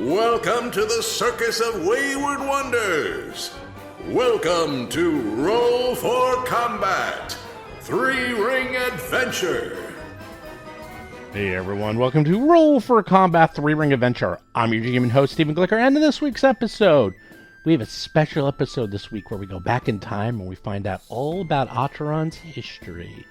Welcome to the Circus of Wayward Wonders. Welcome to Roll for Combat, Three-Ring Adventure. Hey everyone, welcome to Roll for Combat 3-Ring Adventure. I'm your GM and host, Stephen Glicker, and in this week's episode, we have a special episode this week where we go back in time and we find out all about Ateran's history.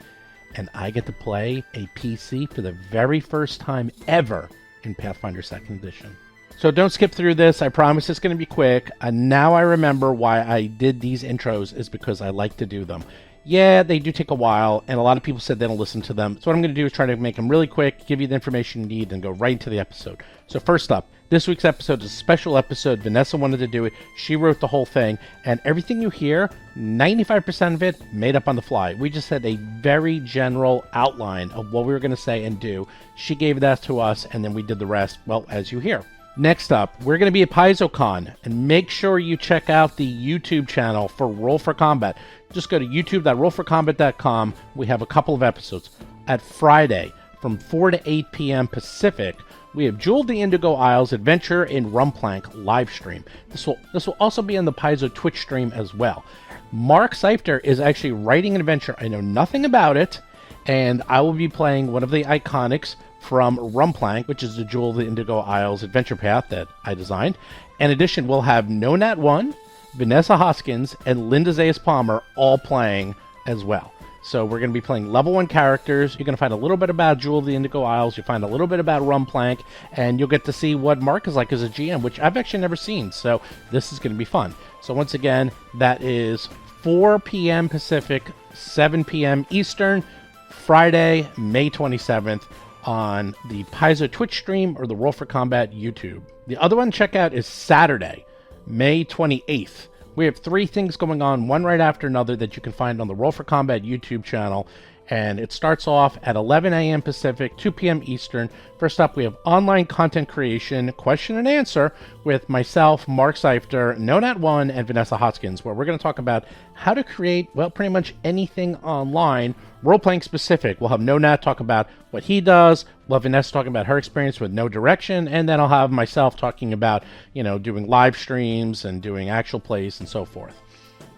And I get to play a PC for the very first time ever in Pathfinder 2nd Edition. So don't skip through this. I promise it's going to be quick. And now I remember why I did these intros is because I like to do them. Yeah, they do take a while, and a lot of people said they don't listen to them. So what I'm going to do is try to make them really quick, give you the information you need, and go right into the episode. So first up, this week's episode is a special episode. Vanessa wanted to do it. She wrote the whole thing, and everything you hear, 95% of it, made up on the fly. We just had a very general outline of what we were going to say and do. She gave that to us, and then we did the rest, well, as you hear. Next up, we're going to be at PaizoCon, and make sure you check out the YouTube channel for Roll for Combat. Just go to youtube.rollforcombat.com. We have a couple of episodes. At Friday, from 4 to 8 p.m. Pacific, we have Jewel the Indigo Isles Adventure in Rumplank live stream. This will also be on the Paizo Twitch stream as well. Mark Seifter is actually writing an adventure. I know nothing about it, and I will be playing one of the iconics from Rumplank, which is the Jewel the Indigo Isles Adventure Path that I designed. In addition, we'll have No Nat 1, Vanessa Hoskins, and Linda Zayas-Palmer all playing as well. So we're going to be playing level 1 characters. You're going to find a little bit about Jewel the Indigo Isles. You'll find a little bit about Rumplank, and you'll get to see what Mark is like as a GM, which I've actually never seen. So this is going to be fun. So once again, that is 4 p.m. Pacific, 7 p.m. Eastern, Friday, May 27th. On the Paizo Twitch stream or the Roll for Combat YouTube. The other one to check out is Saturday, May 28th. We have 3 things going on, one right after another, that you can find on the Roll for Combat YouTube channel. And it starts off at 11 a.m. Pacific, 2 p.m. Eastern. First up, we have online content creation, question and answer with myself, Mark Seifter, No Nat 1, and Vanessa Hoskins, where we're going to talk about how to create, well, pretty much anything online, role-playing specific. We'll have No Nat talk about what he does. We'll have Vanessa talking about her experience with No Direction. And then I'll have myself talking about, doing live streams and doing actual plays and so forth.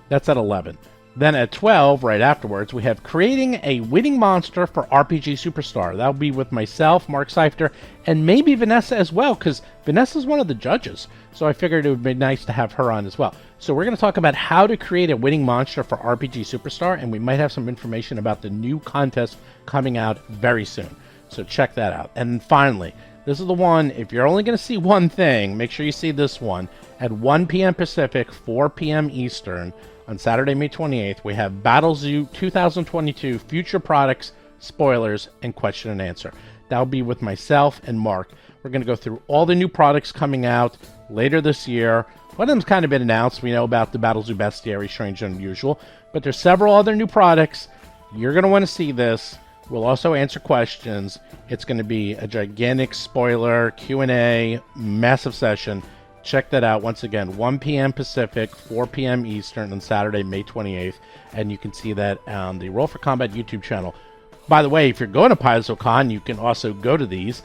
That's at 11. Then at 12, right afterwards, we have creating a winning monster for RPG Superstar. That'll be with myself, Mark Seifter, and maybe Vanessa as well, because Vanessa's one of the judges. So I figured it would be nice to have her on as well. So we're going to talk about how to create a winning monster for RPG Superstar, and we might have some information about the new contest coming out very soon. So check that out. And finally, this is the one, if you're only going to see one thing, make sure you see this one. At 1 p.m. Pacific, 4 p.m. Eastern, on Saturday, May 28th, we have Battlezoo 2022 Future Products, Spoilers, and Question and Answer. That'll be with myself and Mark. We're going to go through all the new products coming out later this year. One of them's kind of been announced. We know about the Battlezoo Bestiary, Strange and Unusual. But there's several other new products. You're going to want to see this. We'll also answer questions. It's going to be a gigantic spoiler, Q&A, massive session. Check that out. Once again, 1 p.m. Pacific, 4 p.m. Eastern on Saturday, May 28th. And you can see that on the Roll for Combat YouTube channel. By the way, if you're going to PaizoCon, you can also go to these.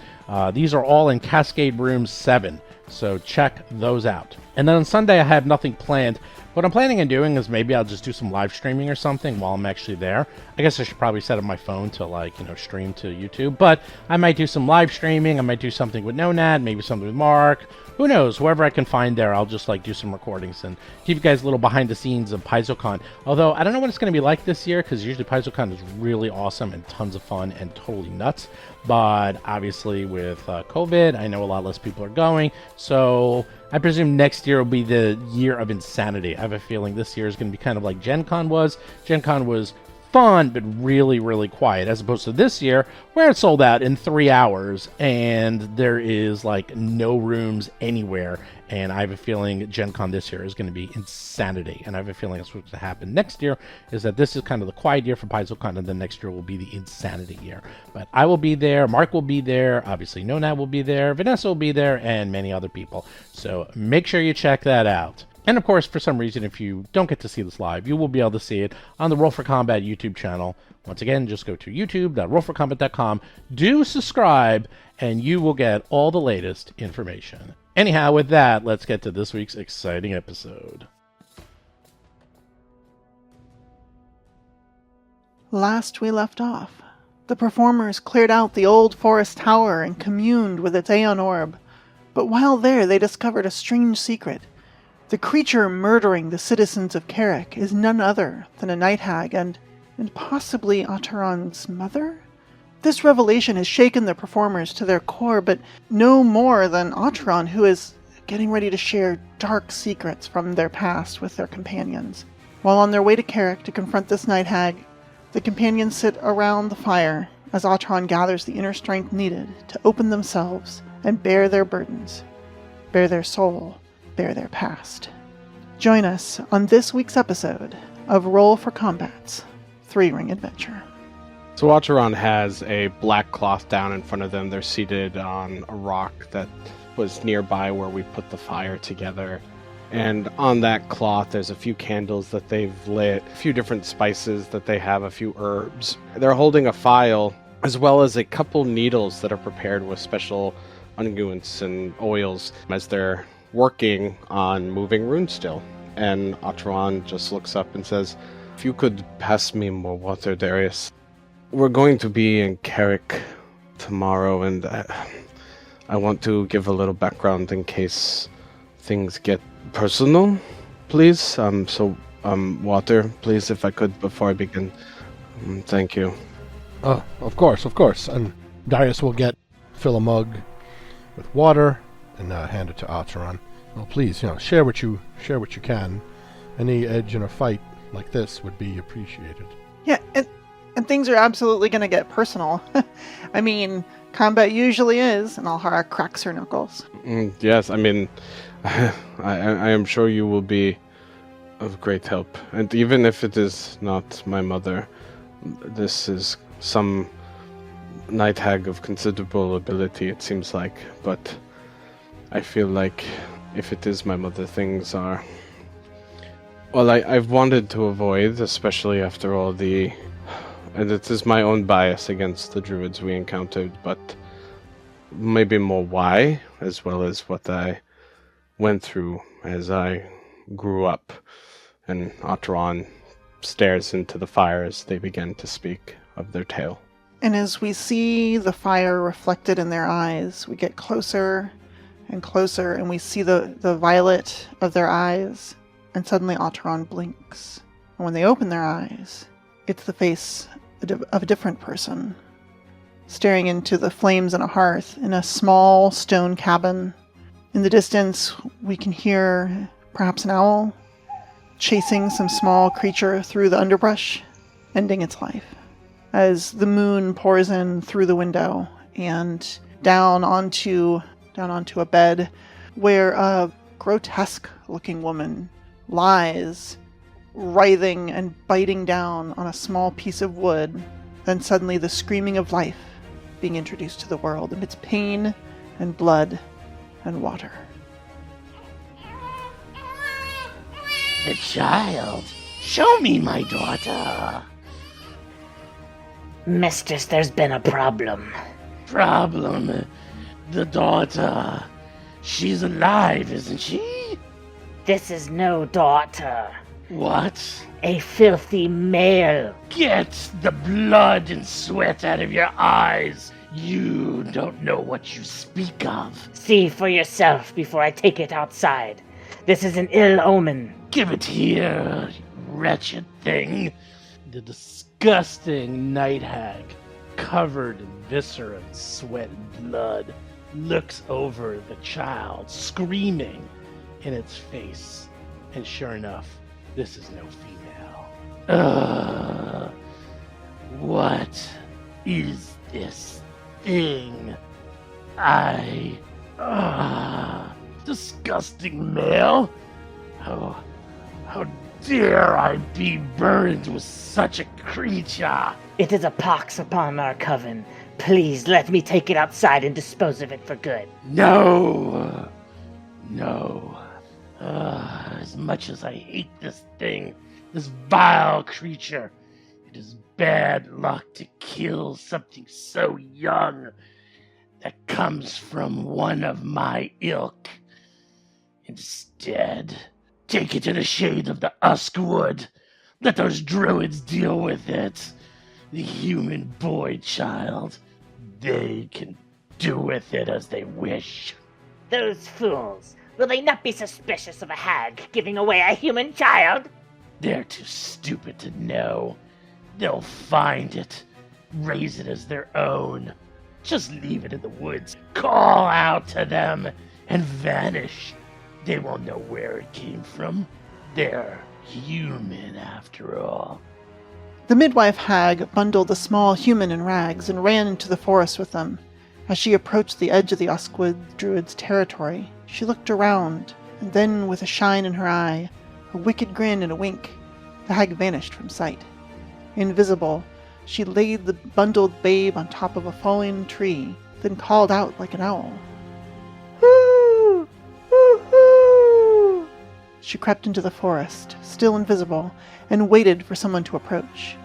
These are all in Cascade Room 7. So check those out. And then on Sunday, I have nothing planned. What I'm planning on doing is maybe I'll just do some live streaming or something while I'm actually there. I guess I should probably set up my phone to stream to YouTube. But I might do some live streaming. I might do something with No Nat, maybe something with Mark. Who knows? Whoever I can find there, I'll just do some recordings and give you guys a little behind the scenes of PaizoCon. Although I don't know what it's going to be like this year, because usually PaizoCon is really awesome and tons of fun and totally nuts. But obviously with COVID, I know a lot less people are going. So I presume next year will be the year of insanity. I have a feeling this year is going to be kind of like Gen Con was. Gen Con was fun, but really, really quiet, as opposed to this year, where it sold out in 3 hours, and there is, no rooms anywhere, and I have a feeling Gen Con this year is going to be insanity, and I have a feeling that's what's going to happen next year, is that this is kind of the quiet year for PaizoCon, and then next year will be the insanity year. But I will be there, Mark will be there, obviously No Nat will be there, Vanessa will be there, and many other people, so make sure you check that out. And of course, for some reason, if you don't get to see this live, you will be able to see it on the Roll for Combat YouTube channel. Once again, just go to youtube.rollforcombat.com, do subscribe, and you will get all the latest information. Anyhow, with that, let's get to this week's exciting episode. Last we left off, the performers cleared out the old forest tower and communed with its Aeon orb. But while there, they discovered a strange secret. The creature murdering the citizens of Carrick is none other than a night hag and possibly Ateran's mother? This revelation has shaken the performers to their core, but no more than Ateran, who is getting ready to share dark secrets from their past with their companions. While on their way to Carrick to confront this night hag, the companions sit around the fire as Ateran gathers the inner strength needed to open themselves and bear their burdens, bear their soul, bear their past. Join us on this week's episode of Roll for Combat's 3-Ring Adventure. So Ateran has a black cloth down in front of them. They're seated on a rock that was nearby where we put the fire together. And on that cloth, there's a few candles that they've lit, a few different spices that they have, a few herbs. They're holding a file, as well as a couple needles that are prepared with special unguents and oils as they're working on moving rune still. And Ateran just looks up and says, "If you could pass me more water, Darius. We're going to be in Carrick tomorrow, and I want to give a little background in case things get personal, please. Water, please, if I could, before I begin. Thank you." Of course. And Darius will fill a mug with water and hand it to Ateran. Well, please, share what you can. Any edge in a fight like this would be appreciated. Yeah, and things are absolutely going to get personal. I mean, combat usually is, and Alhara cracks her knuckles. Yes, I mean, I am sure you will be of great help. And even if it is not my mother, this is some night hag of considerable ability, it seems like. But I feel like if it is my mother, things are... Well, I've wanted to avoid, especially after all the... And it is my own bias against the druids we encountered, but maybe more why, as well as what I went through as I grew up. And Ateran stares into the fire as they begin to speak of their tale. And as we see the fire reflected in their eyes, we get closer and closer, and we see the violet of their eyes, and suddenly Ateran blinks. And when they open their eyes, it's the face of a different person, staring into the flames in a hearth in a small stone cabin. In the distance, we can hear perhaps an owl chasing some small creature through the underbrush, ending its life. As the moon pours in through the window and down onto a bed where a grotesque-looking woman lies, writhing and biting down on a small piece of wood. Then suddenly the screaming of life being introduced to the world amidst pain and blood and water. The child. Show me my daughter. Mistress, there's been a problem. Problem? The daughter. She's alive, isn't she? This is no daughter. What? A filthy male. Get the blood and sweat out of your eyes. You don't know what you speak of. See for yourself before I take it outside. This is an ill omen. Give it here, you wretched thing. The disgusting night hag, covered in viscera and sweat and blood, looks over the child, screaming in its face. And sure enough, this is no female. What is this thing? Disgusting male. How dare I be burned with such a creature? It is a pox upon our coven. Please let me take it outside and dispose of it for good. No. As much as I hate this thing, this vile creature, it is bad luck to kill something so young that comes from one of my ilk. Instead, take it to the shade of the Uskwood. Let those druids deal with it. The human boy child, they can do with it as they wish. Those fools! Will they not be suspicious of a hag giving away a human child? They're too stupid to know. They'll find it, raise it as their own. Just leave it in the woods, call out to them, and vanish. They won't know where it came from. They're human after all. The midwife hag bundled the small human in rags and ran into the forest with them. As she approached the edge of the Uskwood druid's territory, she looked around, and then, with a shine in her eye, a wicked grin and a wink, the hag vanished from sight. Invisible, she laid the bundled babe on top of a fallen tree, then called out like an owl. Hoo! Hoo hoo! She crept into the forest, still invisible, and waited for someone to approach.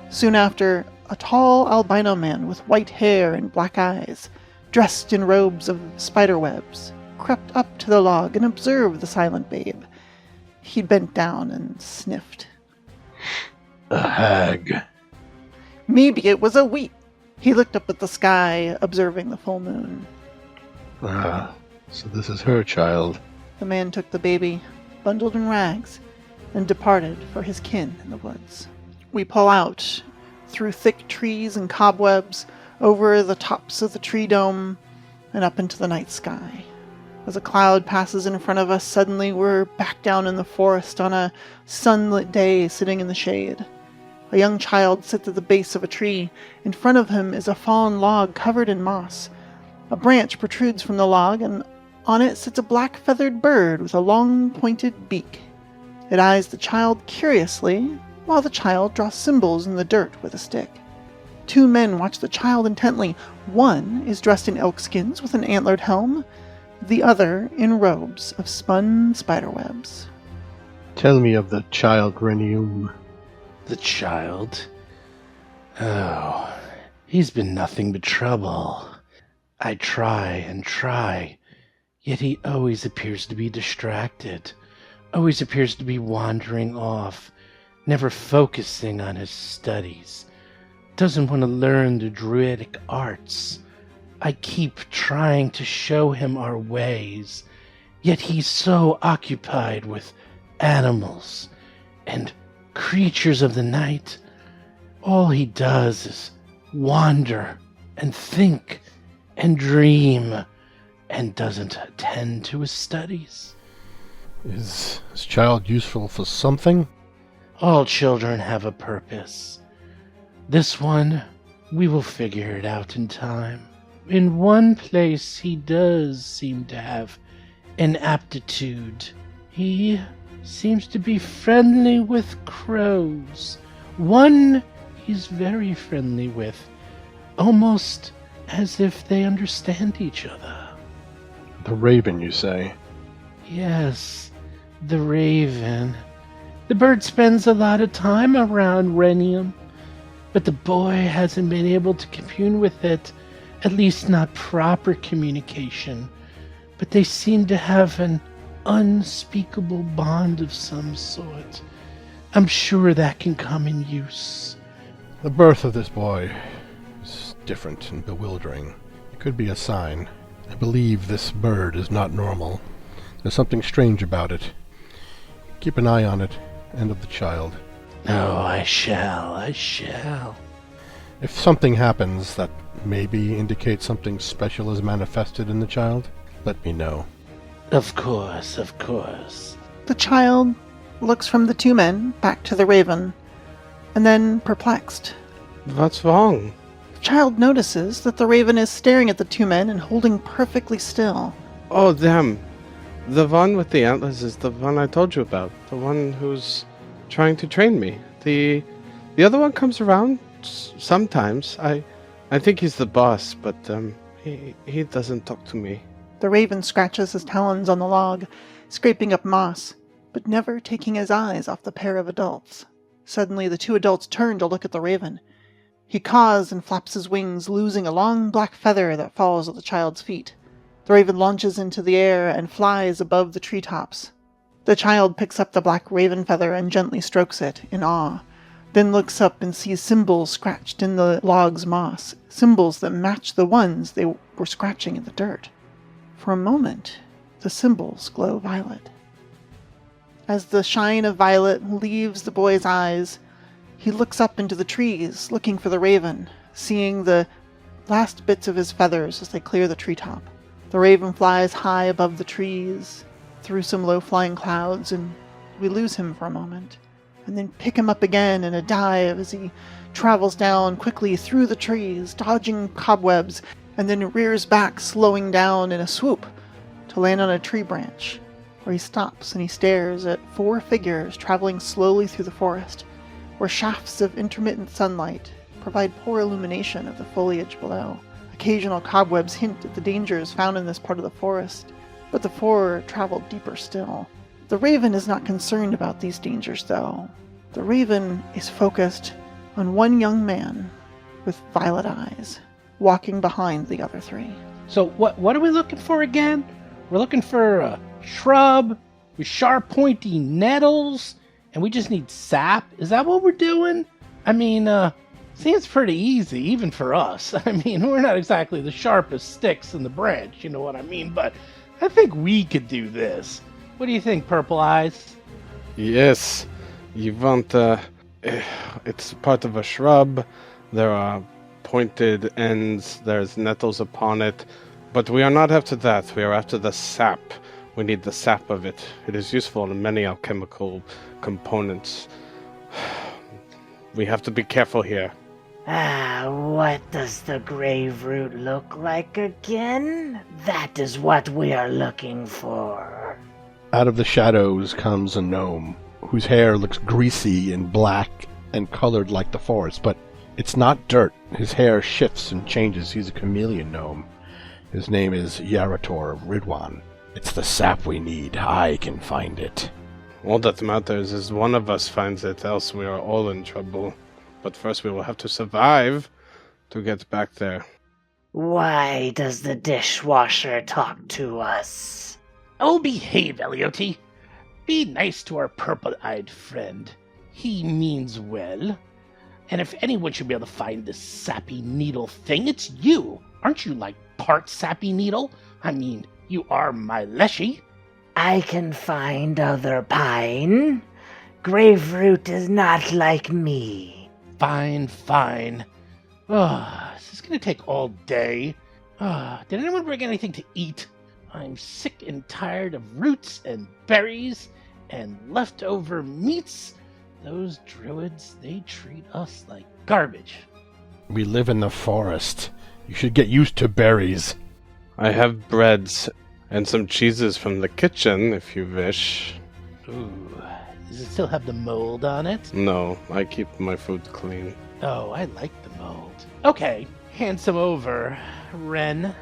Soon after, a tall albino man with white hair and black eyes, dressed in robes of spider webs, crept up to the log and observed the silent babe. He bent down and sniffed. A hag. Maybe it was a wheat. He looked up at the sky, observing the full moon. Ah, so this is her child. The man took the baby, bundled in rags, and departed for his kin in the woods. We pull out, through thick trees and cobwebs, over the tops of the tree dome, and up into the night sky. As a cloud passes in front of us, suddenly we're back down in the forest on a sunlit day, sitting in the shade. A young child sits at the base of a tree. In front of him is a fallen log covered in moss. A branch protrudes from the log, and on it sits a black feathered bird with a long pointed beak. It eyes the child curiously, while the child draws symbols in the dirt with a stick. Two men watch the child intently. One is dressed in elk skins with an antlered helm, the other in robes of spun spiderwebs. Tell me of the child, Renium. The child? Oh, he's been nothing but trouble. I try and try, yet he always appears to be distracted, always appears to be wandering off, never focusing on his studies, doesn't want to learn the druidic arts. I keep trying to show him our ways, yet he's so occupied with animals and creatures of the night. All he does is wander and think and dream and doesn't attend to his studies. Is this child useful for something? All children have a purpose. This one, we will figure it out in time. In one place, he does seem to have an aptitude. He seems to be friendly with crows. One he's very friendly with, almost as if they understand each other. The raven, you say? Yes, the raven. The bird spends a lot of time around Renium, but the boy hasn't been able to commune with it, at least not proper communication. But they seem to have an unspeakable bond of some sort. I'm sure that can come in use. The birth of this boy is different and bewildering. It could be a sign. I believe this bird is not normal. There's something strange about it. Keep an eye on it, and of the child. Oh, I shall. If something happens that maybe indicates something special is manifested in the child, let me know. Of course. The child looks from the two men back to the raven, and then perplexed. What's wrong? The child notices that the raven is staring at the two men and holding perfectly still. Oh, damn. The one with the antlers is the one I told you about. The one who's trying to train me. The other one comes around sometimes. I think he's the boss, but he doesn't talk to me. The raven scratches his talons on the log, scraping up moss, but never taking his eyes off the pair of adults. Suddenly the two adults turn to look at the raven. He caws and flaps his wings, losing a long black feather that falls at the child's feet. The raven launches into the air and flies above the treetops. The child picks up the black raven feather and gently strokes it in awe, then looks up and sees symbols scratched in the log's moss, symbols that match the ones they were scratching in the dirt. For a moment, the symbols glow violet. As the shine of violet leaves the boy's eyes, he looks up into the trees, looking for the raven, seeing the last bits of his feathers as they clear the treetop. The raven flies high above the trees, through some low-flying clouds, and we lose him for a moment, and then pick him up again in a dive as he travels down quickly through the trees, dodging cobwebs, and then rears back, slowing down in a swoop to land on a tree branch, where he stops and he stares at 4 figures traveling slowly through the forest, where shafts of intermittent sunlight provide poor illumination of the foliage below. Occasional cobwebs hint at the dangers found in this part of the forest, but the 4 travel deeper still. The raven is not concerned about these dangers, though. The raven is focused on one young man with violet eyes, walking behind the other 3. So what are we looking for again? We're looking for a shrub with sharp pointy nettles, and we just need sap? Is that what we're doing? I mean, seems pretty easy, even for us. I mean, we're not exactly the sharpest sticks in the branch, you know what I mean? But I think we could do this. What do you think, Purple Eyes? Yes, you want, it's part of a shrub. There are pointed ends, there's nettles upon it. But we are not after that, we are after the sap. We need the sap of it. It is useful in many alchemical components. We have to be careful here. What does the grave root look like again? That is what we are looking for. Out of the shadows comes a gnome, whose hair looks greasy and black and colored like the forest, but it's not dirt. His hair shifts and changes. He's a chameleon gnome. His name is Yarator of Ridwan. It's the sap we need. I can find it. All that matters is one of us finds it, else we are all in trouble. But first we will have to survive to get back there. Why does the dishwasher talk to us? Oh, behave, Elioty. Be nice to our purple-eyed friend. He means well. And if anyone should be able to find this sappy needle thing, it's you. Aren't you like part sappy needle? I mean, you are my leshy. I can find other pine. Grave root is not like me. Fine. This is gonna take all day. Did anyone bring anything to eat? I'm sick and tired of roots and berries and leftover meats. Those druids, they treat us like garbage. We live in the forest. You should get used to berries. I have breads and some cheeses from the kitchen, if you wish. Ooh, does it still have the mold on it? No, I keep my food clean. Oh, I like the mold. Okay, hand some over, Ren.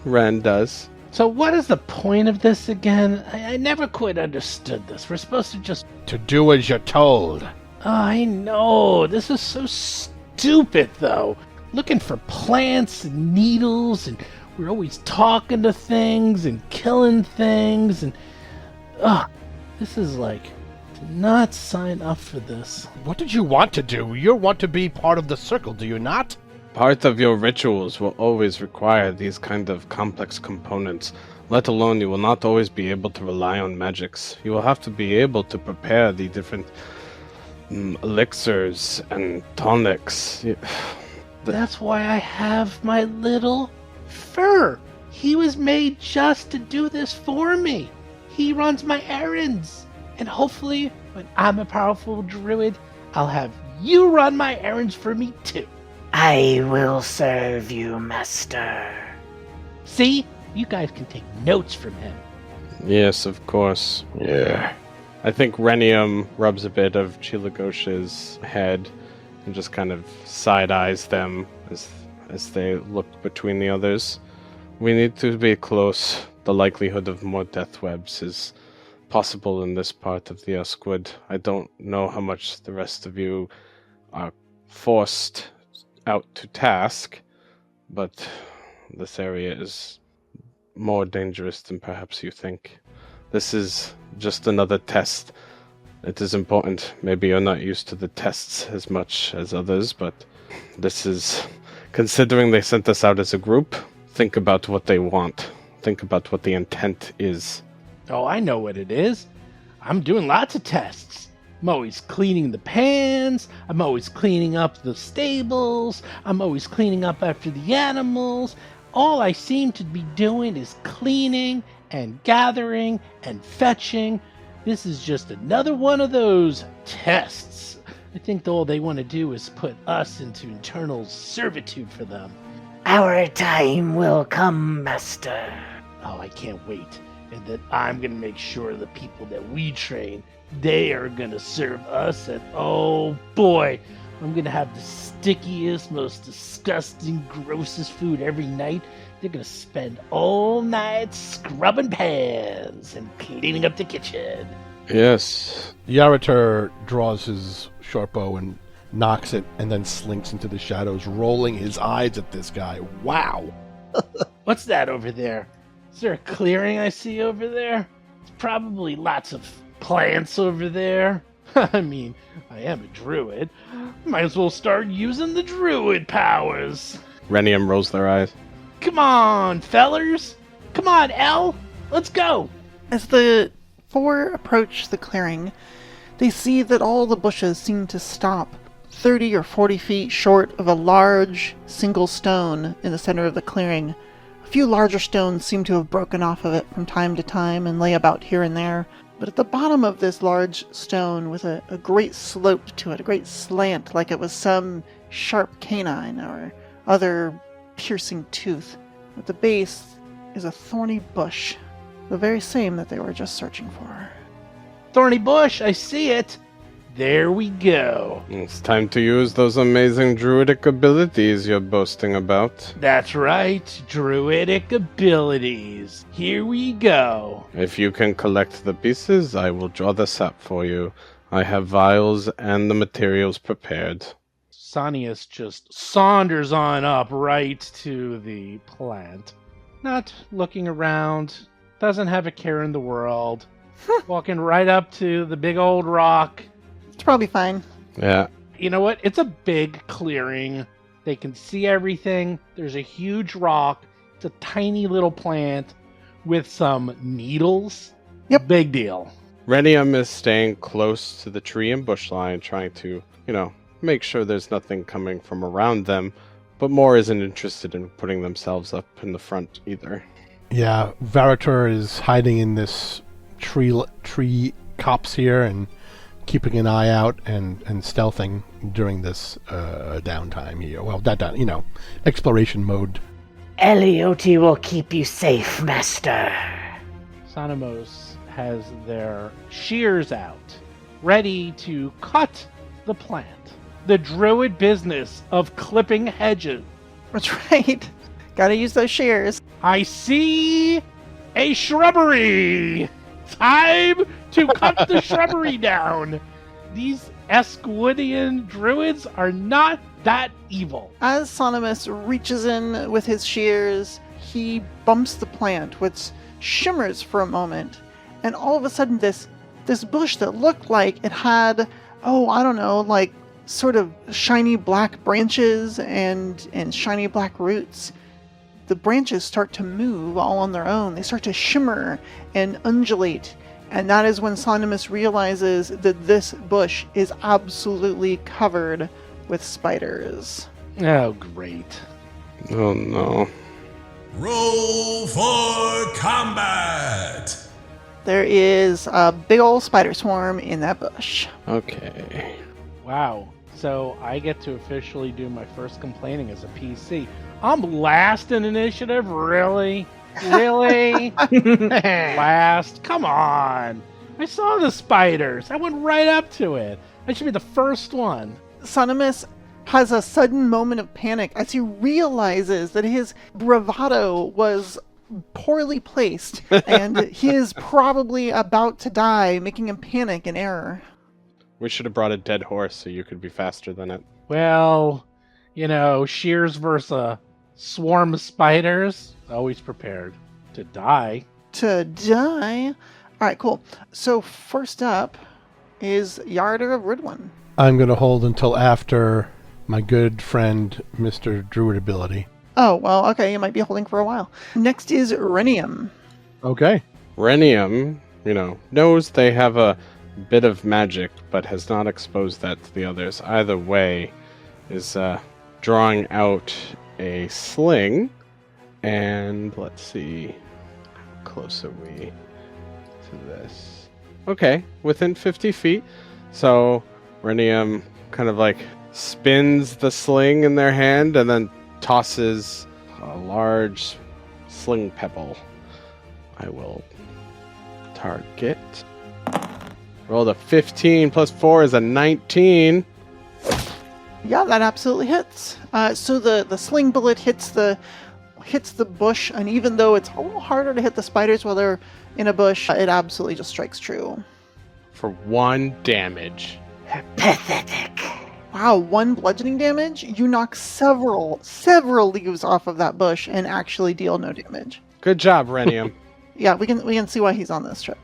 Ren does. So what is the point of this again? I never quite understood this. We're supposed to just... To do as you're told. I know, this is so stupid, though. Looking for plants and needles, and we're always talking to things and killing things, and... this is like... To not sign up for this. What did you want to do? You want to be part of the circle, do you not? Part of your rituals will always require these kind of complex components. Let alone you will not always be able to rely on magics. You will have to be able to prepare the different elixirs and tonics. That's why I have my little fur. He was made just to do this for me. He runs my errands. And hopefully, when I'm a powerful druid, I'll have you run my errands for me too. I will serve you, master. See? You guys can take notes from him. Yes, of course. Yeah. I think Renium rubs a bit of Chilagosh's head and just kind of side-eyes them as they look between the others. We need to be close. The likelihood of more death webs is possible in this part of the Uskwood. I don't know how much the rest of you are forced out to task, but this area is more dangerous than perhaps you think. This is just another test. It is important. Maybe you're not used to the tests as much as others, but this is... Considering they sent us out as a group, think about what they want. Think about what the intent is. Oh, I know what it is. I'm doing lots of tests. I'm always cleaning the pans. I'm always cleaning up the stables. I'm always cleaning up after the animals. All I seem to be doing is cleaning and gathering and fetching. This is just another one of those tests. I think all they want to do is put us into eternal servitude for them. Our time will come, Master. Oh, I can't wait. And that I'm going to make sure the people that we train, they are going to serve us. And oh boy, I'm going to have the stickiest, most disgusting, grossest food every night. They're going to spend all night scrubbing pans and cleaning up the kitchen. Yes. Yarator draws his short bow and knocks it and then slinks into the shadows, rolling his eyes at this guy. Wow. What's that over there? Is there a clearing I see over there? There's probably lots of plants over there. I mean, I am a druid. Might as well start using the druid powers. Renium rolls their eyes. Come on, fellers. Come on, Elle. Let's go. As the four approach the clearing, they see that all the bushes seem to stop 30 or 40 feet short of a large single stone in the center of the clearing. A few larger stones seem to have broken off of it from time to time and lay about here and there. But at the bottom of this large stone, with a great slope to it, a great slant, like it was some sharp canine or other piercing tooth, at the base is a thorny bush, the very same that they were just searching for. Thorny bush, I see it. There we go. It's time to use those amazing druidic abilities you're boasting about. That's right, druidic abilities. Here we go. If you can collect the pieces, I will draw the sap for you. I have vials and the materials prepared. Sanius just saunders on up right to the plant. Not looking around, doesn't have a care in the world. Walking right up to the big old rock. It's probably fine. Yeah. You know what? It's a big clearing. They can see everything. There's a huge rock. It's a tiny little plant with some needles. Yep. Big deal. Renium is staying close to the tree and bush line, trying to, make sure there's nothing coming from around them, but Moore isn't interested in putting themselves up in the front either. Yeah, Varitor is hiding in this tree copse here and keeping an eye out and stealthing during this downtime here. Well, exploration mode. Elioti will keep you safe, Master. Sanamos has their shears out, ready to cut the plant. The druid business of clipping hedges. That's right. Gotta use those shears. I see a shrubbery. Time to cut the shrubbery down. These Uskwoodian druids are not that evil. As Sonimus reaches in with his shears, he bumps the plant, which shimmers for a moment, and all of a sudden this bush that looked like it had, sort of shiny black branches and shiny black roots. The branches start to move all on their own. They start to shimmer and undulate. And that is when Sonimus realizes that this bush is absolutely covered with spiders. Oh, great. Oh no. Roll for combat! There is a big old spider swarm in that bush. Okay. Wow. So I get to officially do my first complaining as a PC. I'm last in initiative? Really? Really? Last? Come on. I saw the spiders. I went right up to it. I should be the first one. Sonimus has a sudden moment of panic as he realizes that his bravado was poorly placed and he is probably about to die, making him panic in error. We should have brought a dead horse so you could be faster than it. Well, shears versus a swarm of spiders. Always prepared. To die. To die. All right, cool. So first up is Yarder of Ridwin. I'm going to hold until after my good friend Mr. Druid ability. Oh, well, okay, you might be holding for a while. Next is Renium. Okay. Renium, knows they have a bit of magic, but has not exposed that to the others. Either way, is drawing out a sling, and let's see, how close are we to this? Okay, within 50 feet. So Renium kind of like spins the sling in their hand and then tosses a large sling pebble. I will target. Rolled a 15 plus 4 is a 19. Yeah, that absolutely hits. So the sling bullet hits the bush, and even though it's a little harder to hit the spiders while they're in a bush, it absolutely just strikes true. For 1 damage. Pathetic. Wow, 1 bludgeoning damage? You knock several leaves off of that bush and actually deal no damage. Good job, Renium. Yeah, we can see why he's on this trip.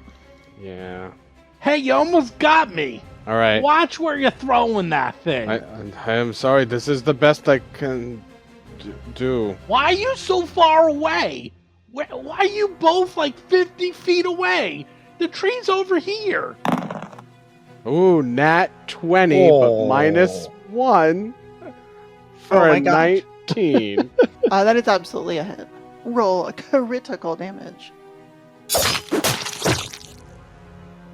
Yeah. Hey, you almost got me. All right. Watch where you're throwing that thing. I am sorry. This is the best I can do. Why are you so far away? Why are you both like 50 feet away? The tree's over here. Ooh, nat 20, but minus 1 for a 19. That is absolutely a hit. Roll a critical damage.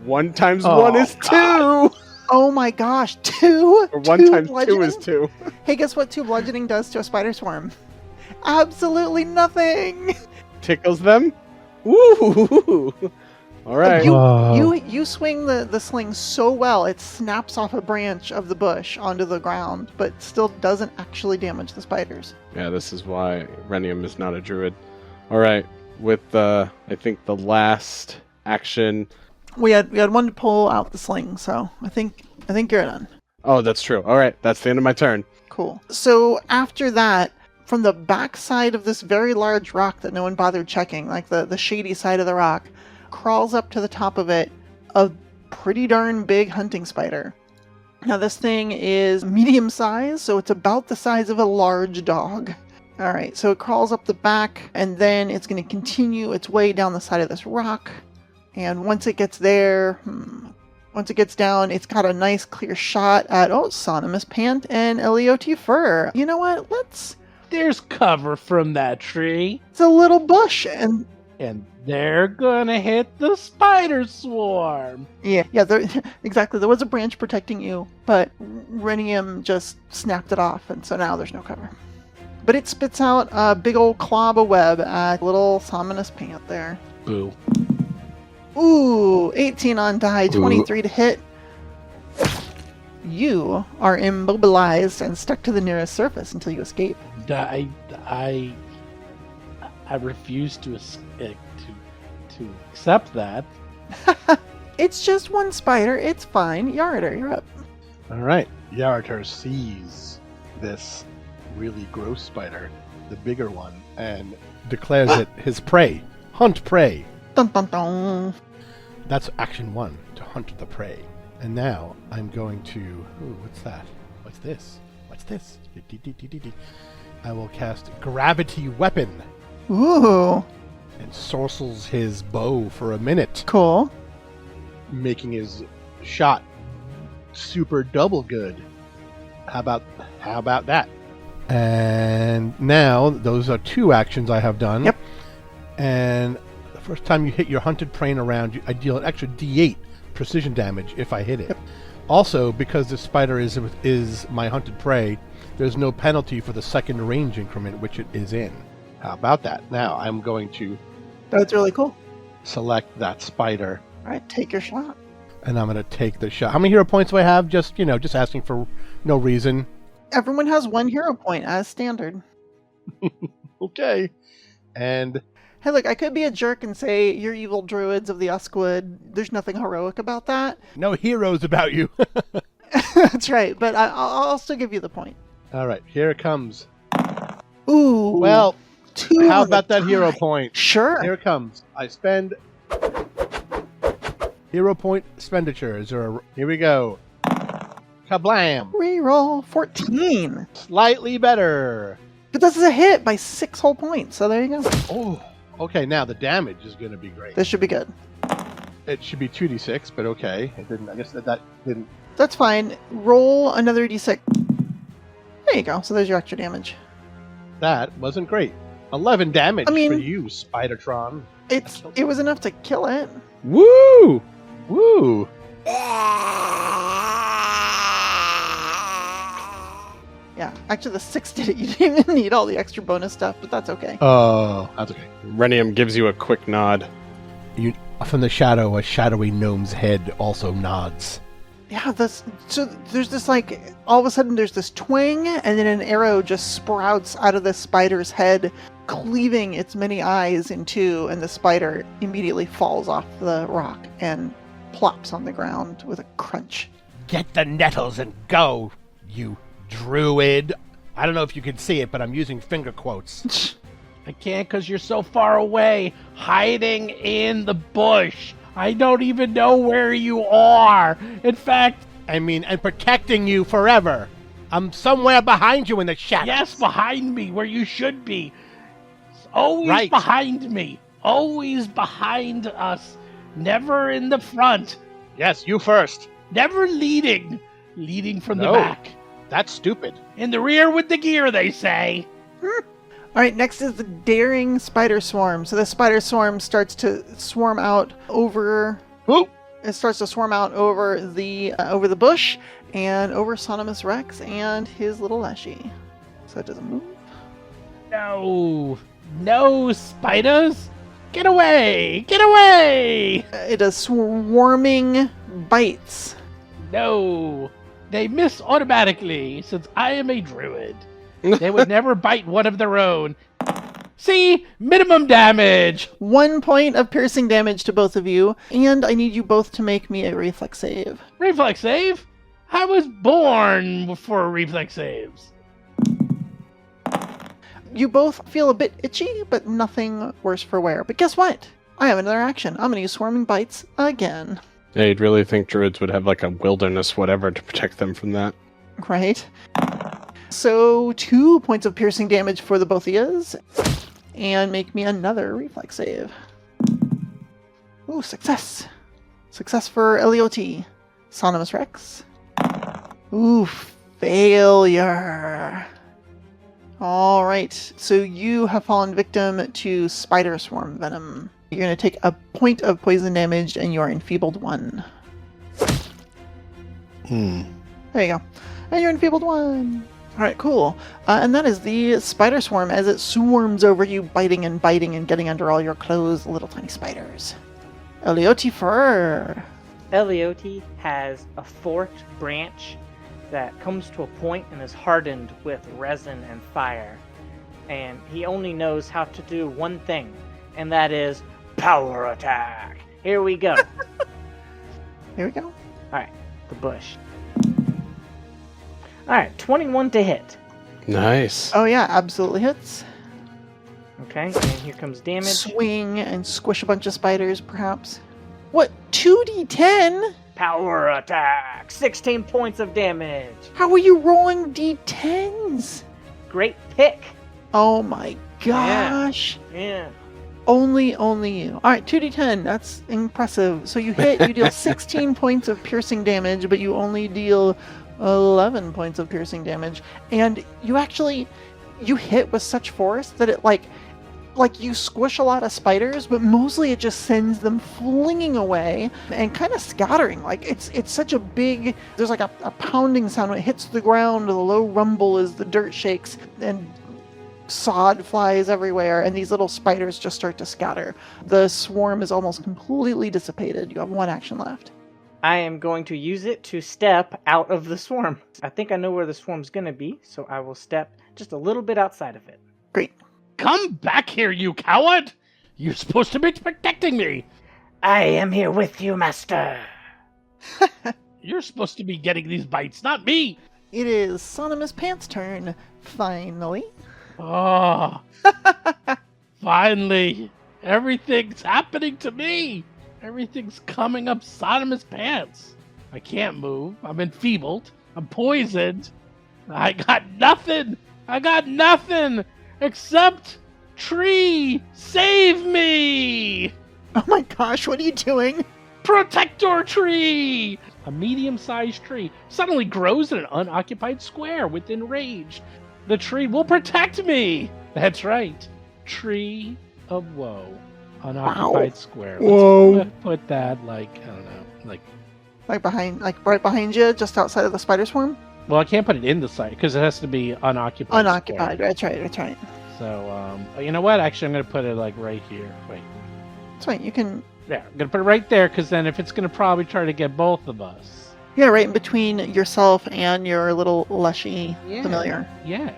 1 times 1 is 2. Oh my gosh, 2? Or 1 times 2 is 2. Hey, guess what 2 bludgeoning does to a spider swarm? Absolutely nothing. Tickles them. Ooh. All right. You swing the sling so well, it snaps off a branch of the bush onto the ground, but still doesn't actually damage the spiders. Yeah, this is why Renium is not a druid. All right. With I think the last action. We had one to pull out the sling, so I think you're done. Oh, that's true. All right, that's the end of my turn. Cool. So after that, from the backside of this very large rock that no one bothered checking, like the shady side of the rock, crawls up to the top of it a pretty darn big hunting spider. Now this thing is medium size, so it's about the size of a large dog. All right, so it crawls up the back, and then it's going to continue its way down the side of this rock. And once it gets there, once it gets down, it's got a nice clear shot at, Sonimus Pant and Eliot Fur. You know what? There's cover from that tree. It's a little bush, and they're gonna hit the spider swarm. Yeah, exactly. There was a branch protecting you, but Renium just snapped it off, and so now there's no cover. But it spits out a big old clob of web at little Sonimus Pant there. Boo. Ooh, 18 on die, 23 to hit. You are immobilized and stuck to the nearest surface until you escape. I refuse to accept that. It's just one spider. It's fine. Yarder, you're up. All right. Yarder sees this really gross spider, the bigger one, and declares it his prey. Hunt prey. Dun, dun, dun. That's action 1, to hunt the prey. And now I'm going to... Ooh, what's that? What's this? What's this? I will cast Gravity Weapon. Ooh. And sorcels his bow for a minute. Cool. Making his shot super double good. How about that? And now, those are 2 actions I have done. Yep. And the first time you hit your hunted prey in a round, I deal an extra D8 precision damage if I hit it. Yep. Also, because this spider is my hunted prey, there's no penalty for the second range increment which it is in. How about that? Now I'm going to... That's really cool. Select that spider. All right, take your shot. And I'm going to take the shot. How many hero points do I have? Just asking for no reason. Everyone has 1 hero point as standard. Okay. And... Hey, look, I could be a jerk and say, you're evil druids of the Uskwood. There's nothing heroic about that. No heroes about you. That's right, but I'll still give you the point. All right, here it comes. Ooh. Well, 2 How about that hero point? Sure. Here it comes. I spend hero point expenditure. Here we go. Kablam! Reroll 14. Slightly better. But this is a hit by 6 whole points, so there you go. Oh, okay. Now the damage is going to be great. This should be good. It should be 2d6, but okay. It didn't. I guess that didn't. That's fine. Roll another d6. There you go. So there's your extra damage. That wasn't great. 11 damage I mean- for you, Spidertron. It was enough to kill it. Woo! Woo! Yeah, actually the 6 did it. You didn't even need all the extra bonus stuff, but that's okay. Oh, that's okay. Renium gives you a quick nod. From the shadow, a shadowy gnome's head also nods. Yeah, so there's this all of a sudden there's this twang, and then an arrow just sprouts out of the spider's head, cleaving its many eyes in two, and the spider immediately falls off the rock and plops on the ground with a crunch. Get the nettles and go, you druid. I don't know if you can see it, but I'm using finger quotes. I can't because you're so far away, hiding in the bush. I don't even know where you are. In fact, and protecting you forever. I'm somewhere behind you in the shadows. yes, behind me, where you should be. Always Right. behind me. Always behind us. Never in the front. Yes, you first. Never leading. Leading from the No. back. That's stupid. In the rear with the gear, they say. All right, next is the daring spider swarm. So the spider swarm starts to swarm out over. Whoop. It starts to swarm out over the bush and over Sonimus Rex and his little Leshy. So it doesn't move. No. No, spiders. Get away. Get away. It does swarming bites. No. They miss automatically since I am a druid. They would never bite one of their own. See? Minimum damage. 1 point of piercing damage to both of you, and I need you both to make me a reflex save. Reflex save? I was born for reflex saves. You both feel a bit itchy, but nothing worse for wear. But guess what? I have another action. I'm going to use swarming bites again. Yeah, you'd really think druids would have like a wilderness whatever to protect them from that. Right? So 2 points of piercing damage for the both of yous. And make me another reflex save. Ooh, success. Success for Eliot. Sonimus Rex. Ooh, failure. All right, so you have fallen victim to spider swarm venom. You're going to take a point of poison damage, and you are enfeebled 1. There you go. And you're enfeebled 1. All right, cool. And that is the spider swarm as it swarms over you, biting and getting under all your clothes, little tiny spiders. Elioti fur. Elioti has a forked branch that comes to a point and is hardened with resin and fire. And he only knows how to do one thing, and that is power attack. Here we go. Here we go. Alright, the bush. Alright, 21 to hit. Nice. Oh yeah, absolutely hits. Okay, and here comes damage. Swing and squish a bunch of spiders, perhaps. What, 2d10? Power attack! 16 points of damage. How are you rolling d10s? Great pick. Oh my gosh. Yeah. Only you. Alright, 2d10, that's impressive. So you hit, you deal 16 points of piercing damage, but you only deal 11 points of piercing damage. And you hit with such force that it like you squish a lot of spiders, but mostly it just sends them flinging away and kind of scattering. Like it's such a big, there's like a pounding sound when it hits the ground, the low rumble as the dirt shakes, and sod flies everywhere, and these little spiders just start to scatter. The swarm is almost completely dissipated. You have 1 action left. I am going to use it to step out of the swarm. I think I know where the swarm's going to be, so I will step just a little bit outside of it. Great. Come back here, you coward! You're supposed to be protecting me! I am here with you, master. You're supposed to be getting these bites, not me! It is Sonimus Pants' turn, finally. Oh, Finally, everything's happening to me. Everything's coming up Sodom's pants. I can't move. I'm enfeebled. I'm poisoned. I got nothing. Except tree. Save me. Oh my gosh, what are you doing? Protector tree. A medium-sized tree suddenly grows in an unoccupied square within range. The tree will protect me. That's right. Tree of woe. Unoccupied square. Let's put that like, I don't know, like Right behind you, just outside of the spider swarm? well, I can't put it in the site because it has to be unoccupied. Unoccupied, square. that's right. So, you know what? Actually, I'm going to put it like right here. Wait. That's right, you can... Yeah, I'm going to put it right there because then if it's going to probably try to get both of us. Yeah, right in between yourself and your little lushy familiar. Yeah,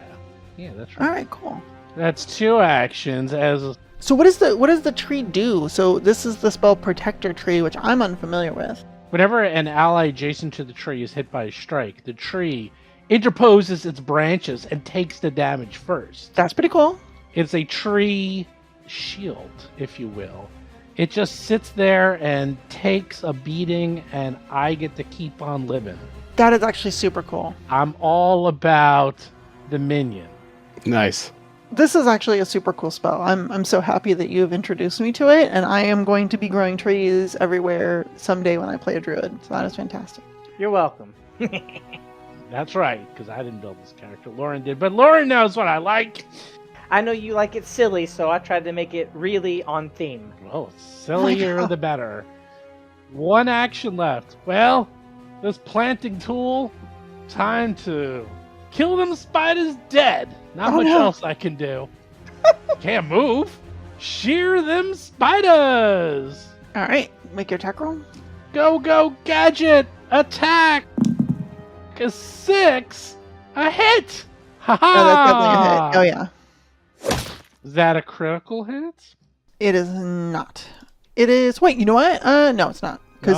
that's right. All right, cool. That's 2 actions as... So what does the tree do? So this is the spell Protector Tree, which I'm unfamiliar with. Whenever an ally adjacent to the tree is hit by a strike, the tree interposes its branches and takes the damage first. That's pretty cool. It's a tree shield, if you will. It just sits there and takes a beating, and I get to keep on living. That is actually super cool. I'm all about the minion. Nice. This is actually a super cool spell. I'm so happy that you've introduced me to it, and I am going to be growing trees everywhere someday when I play a druid. So that is fantastic. You're welcome. That's right, because I didn't build this character. Lauren did, but Lauren knows what I like. I know you like it silly, so I tried to make it really on theme. Well, sillier the better. 1 action left. Well, this planting tool, time to kill them spiders dead. Not much else I can do. Can't move. Shear them spiders. All right, make your attack roll. Go, gadget. Attack. A 6. A hit. Ha ha. Oh, that's definitely a hit. Oh, yeah. Is that a critical hit? It is not. It is... Wait, you know what? No, it's not. Because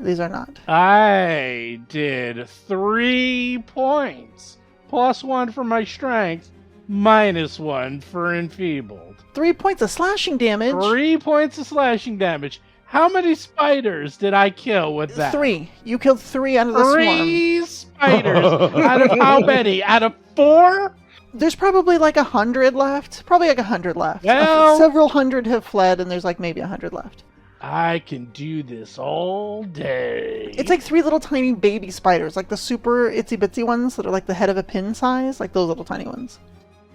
these are not. I did 3 points. +1 for my strength. -1 for enfeebled. 3 points of slashing damage. 3 points of slashing damage. How many spiders did I kill with that? 3. You killed 3 out of the swarm. 3 spiders. Out of how many? Out of 4? There's probably like 100 left. Probably like 100 left. Well, several hundred have fled, and there's like maybe 100 left. I can do this all day. It's like 3 little tiny baby spiders, like the super itsy bitsy ones that are like the head of a pin size, like those little tiny ones.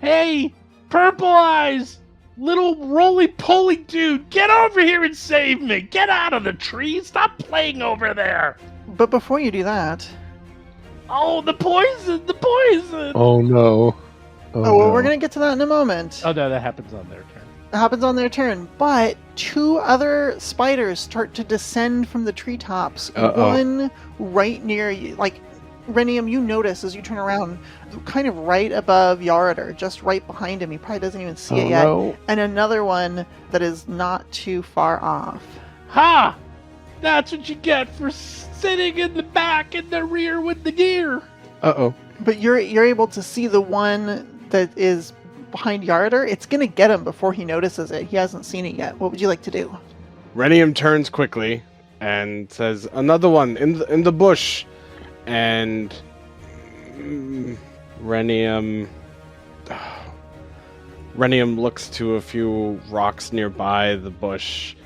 Hey, Purple Eyes! Little roly-poly dude, get over here and save me! Get out of the tree! Stop playing over there! But before you do that... Oh, the poison! The poison! Oh no. Oh, well, we're going to get to that in a moment. Oh no, that happens on their turn. It happens on their turn, but 2 other spiders start to descend from the treetops. One right near you. Like, Renium, you notice as you turn around, kind of right above Yarader, just right behind him. He probably doesn't even see it yet. No. And another one that is not too far off. Ha! That's what you get for sitting in the back and the rear with the gear. Uh-oh. But you're able to see the one that is behind Yarader. It's going to get him before he notices it. He hasn't seen it yet. What would you like to do? Renium turns quickly and says, "Another one in the bush." And Renium looks to a few rocks nearby the bush,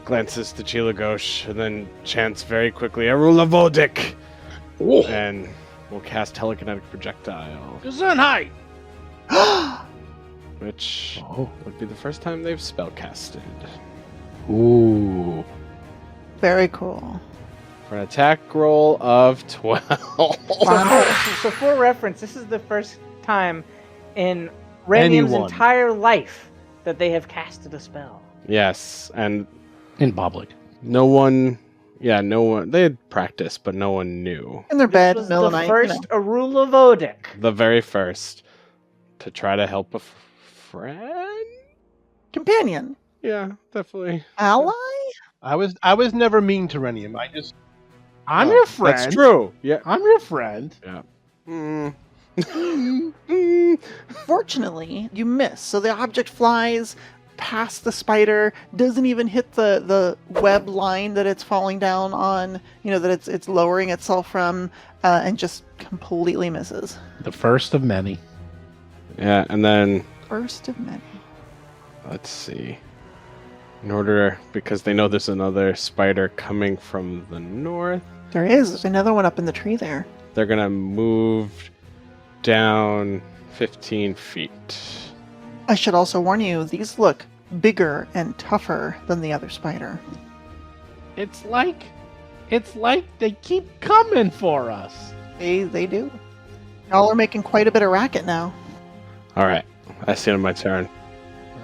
glances to Chilagosh, and then chants very quickly, "Arula Vodik!" And will cast Telekinetic Projectile, Gesundheit! which would be the first time they've spellcasted. Ooh. Very cool. For an attack roll of 12. So for reference, this is the first time in Renium's entire life that they have casted a spell. Yes, and In public. no one, they had practiced, but no one knew. In their bed, This was middle of the the night. first Arula Vodik. The very first, to try to help a friend? Companion. Yeah, definitely. Ally? I was never mean to Renium. I'm your friend. That's true. Yeah. I'm your friend. Mm, Fortunately, you miss. So the object flies past the spider, doesn't even hit the web line that it's falling down on, that it's lowering itself from, and just completely misses. The first of many. Yeah, and then First of many. let's see. Because they know there's another spider coming from the north, There's another one up in the tree there. they're gonna move down 15 feet. I should also warn you, these look bigger and tougher than the other spider. It's like they keep coming for us. They do. Y'all are making quite a bit of racket now. All right, that's the end of my turn.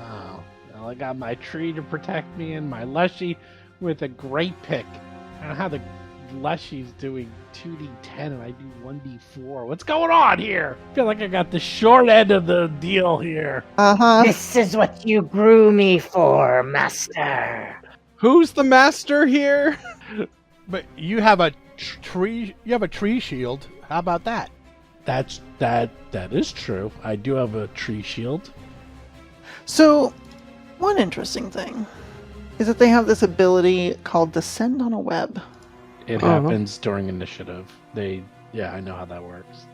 Oh, well, I got my tree to protect me and my lushy with a great pick. I don't know how the lushy's doing 2d10 and I do 1d4. What's going on here? I feel like I got the short end of the deal here. Uh-huh. This is what you grew me for, master. Who's the master here? But you have a tree. You have a tree shield. How about that? That is true. I do have a tree shield. So, one interesting thing is that they have this ability called Descend on a Web. It happens during initiative. I know how that works.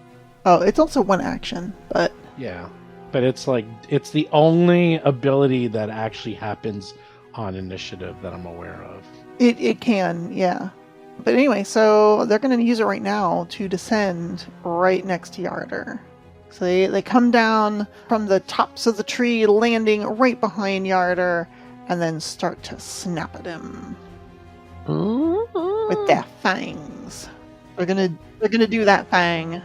Oh, it's also one action, but Yeah. But it's the only ability that actually happens on initiative that I'm aware of. it can, yeah. But anyway, so they're going to use it right now to descend right next to Yarder. So they come down from the tops of the tree, landing right behind Yarder, and then start to snap at him with their fangs. They're gonna do that fang.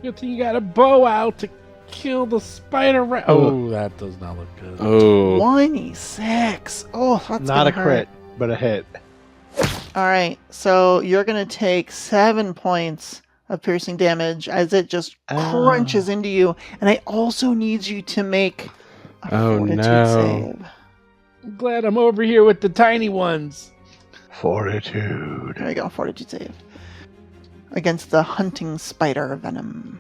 Good thing you got a bow out to kill the spider. Oh, that does not look good. Oh, 26. Oh, that's Not gonna a crit, hurt. but a hit. All right, so you're gonna take 7 points of piercing damage as it just crunches into you, and I also need you to make a fortitude save. I'm glad I'm over here with the tiny ones. Fortitude. There you go, fortitude save against the hunting spider venom.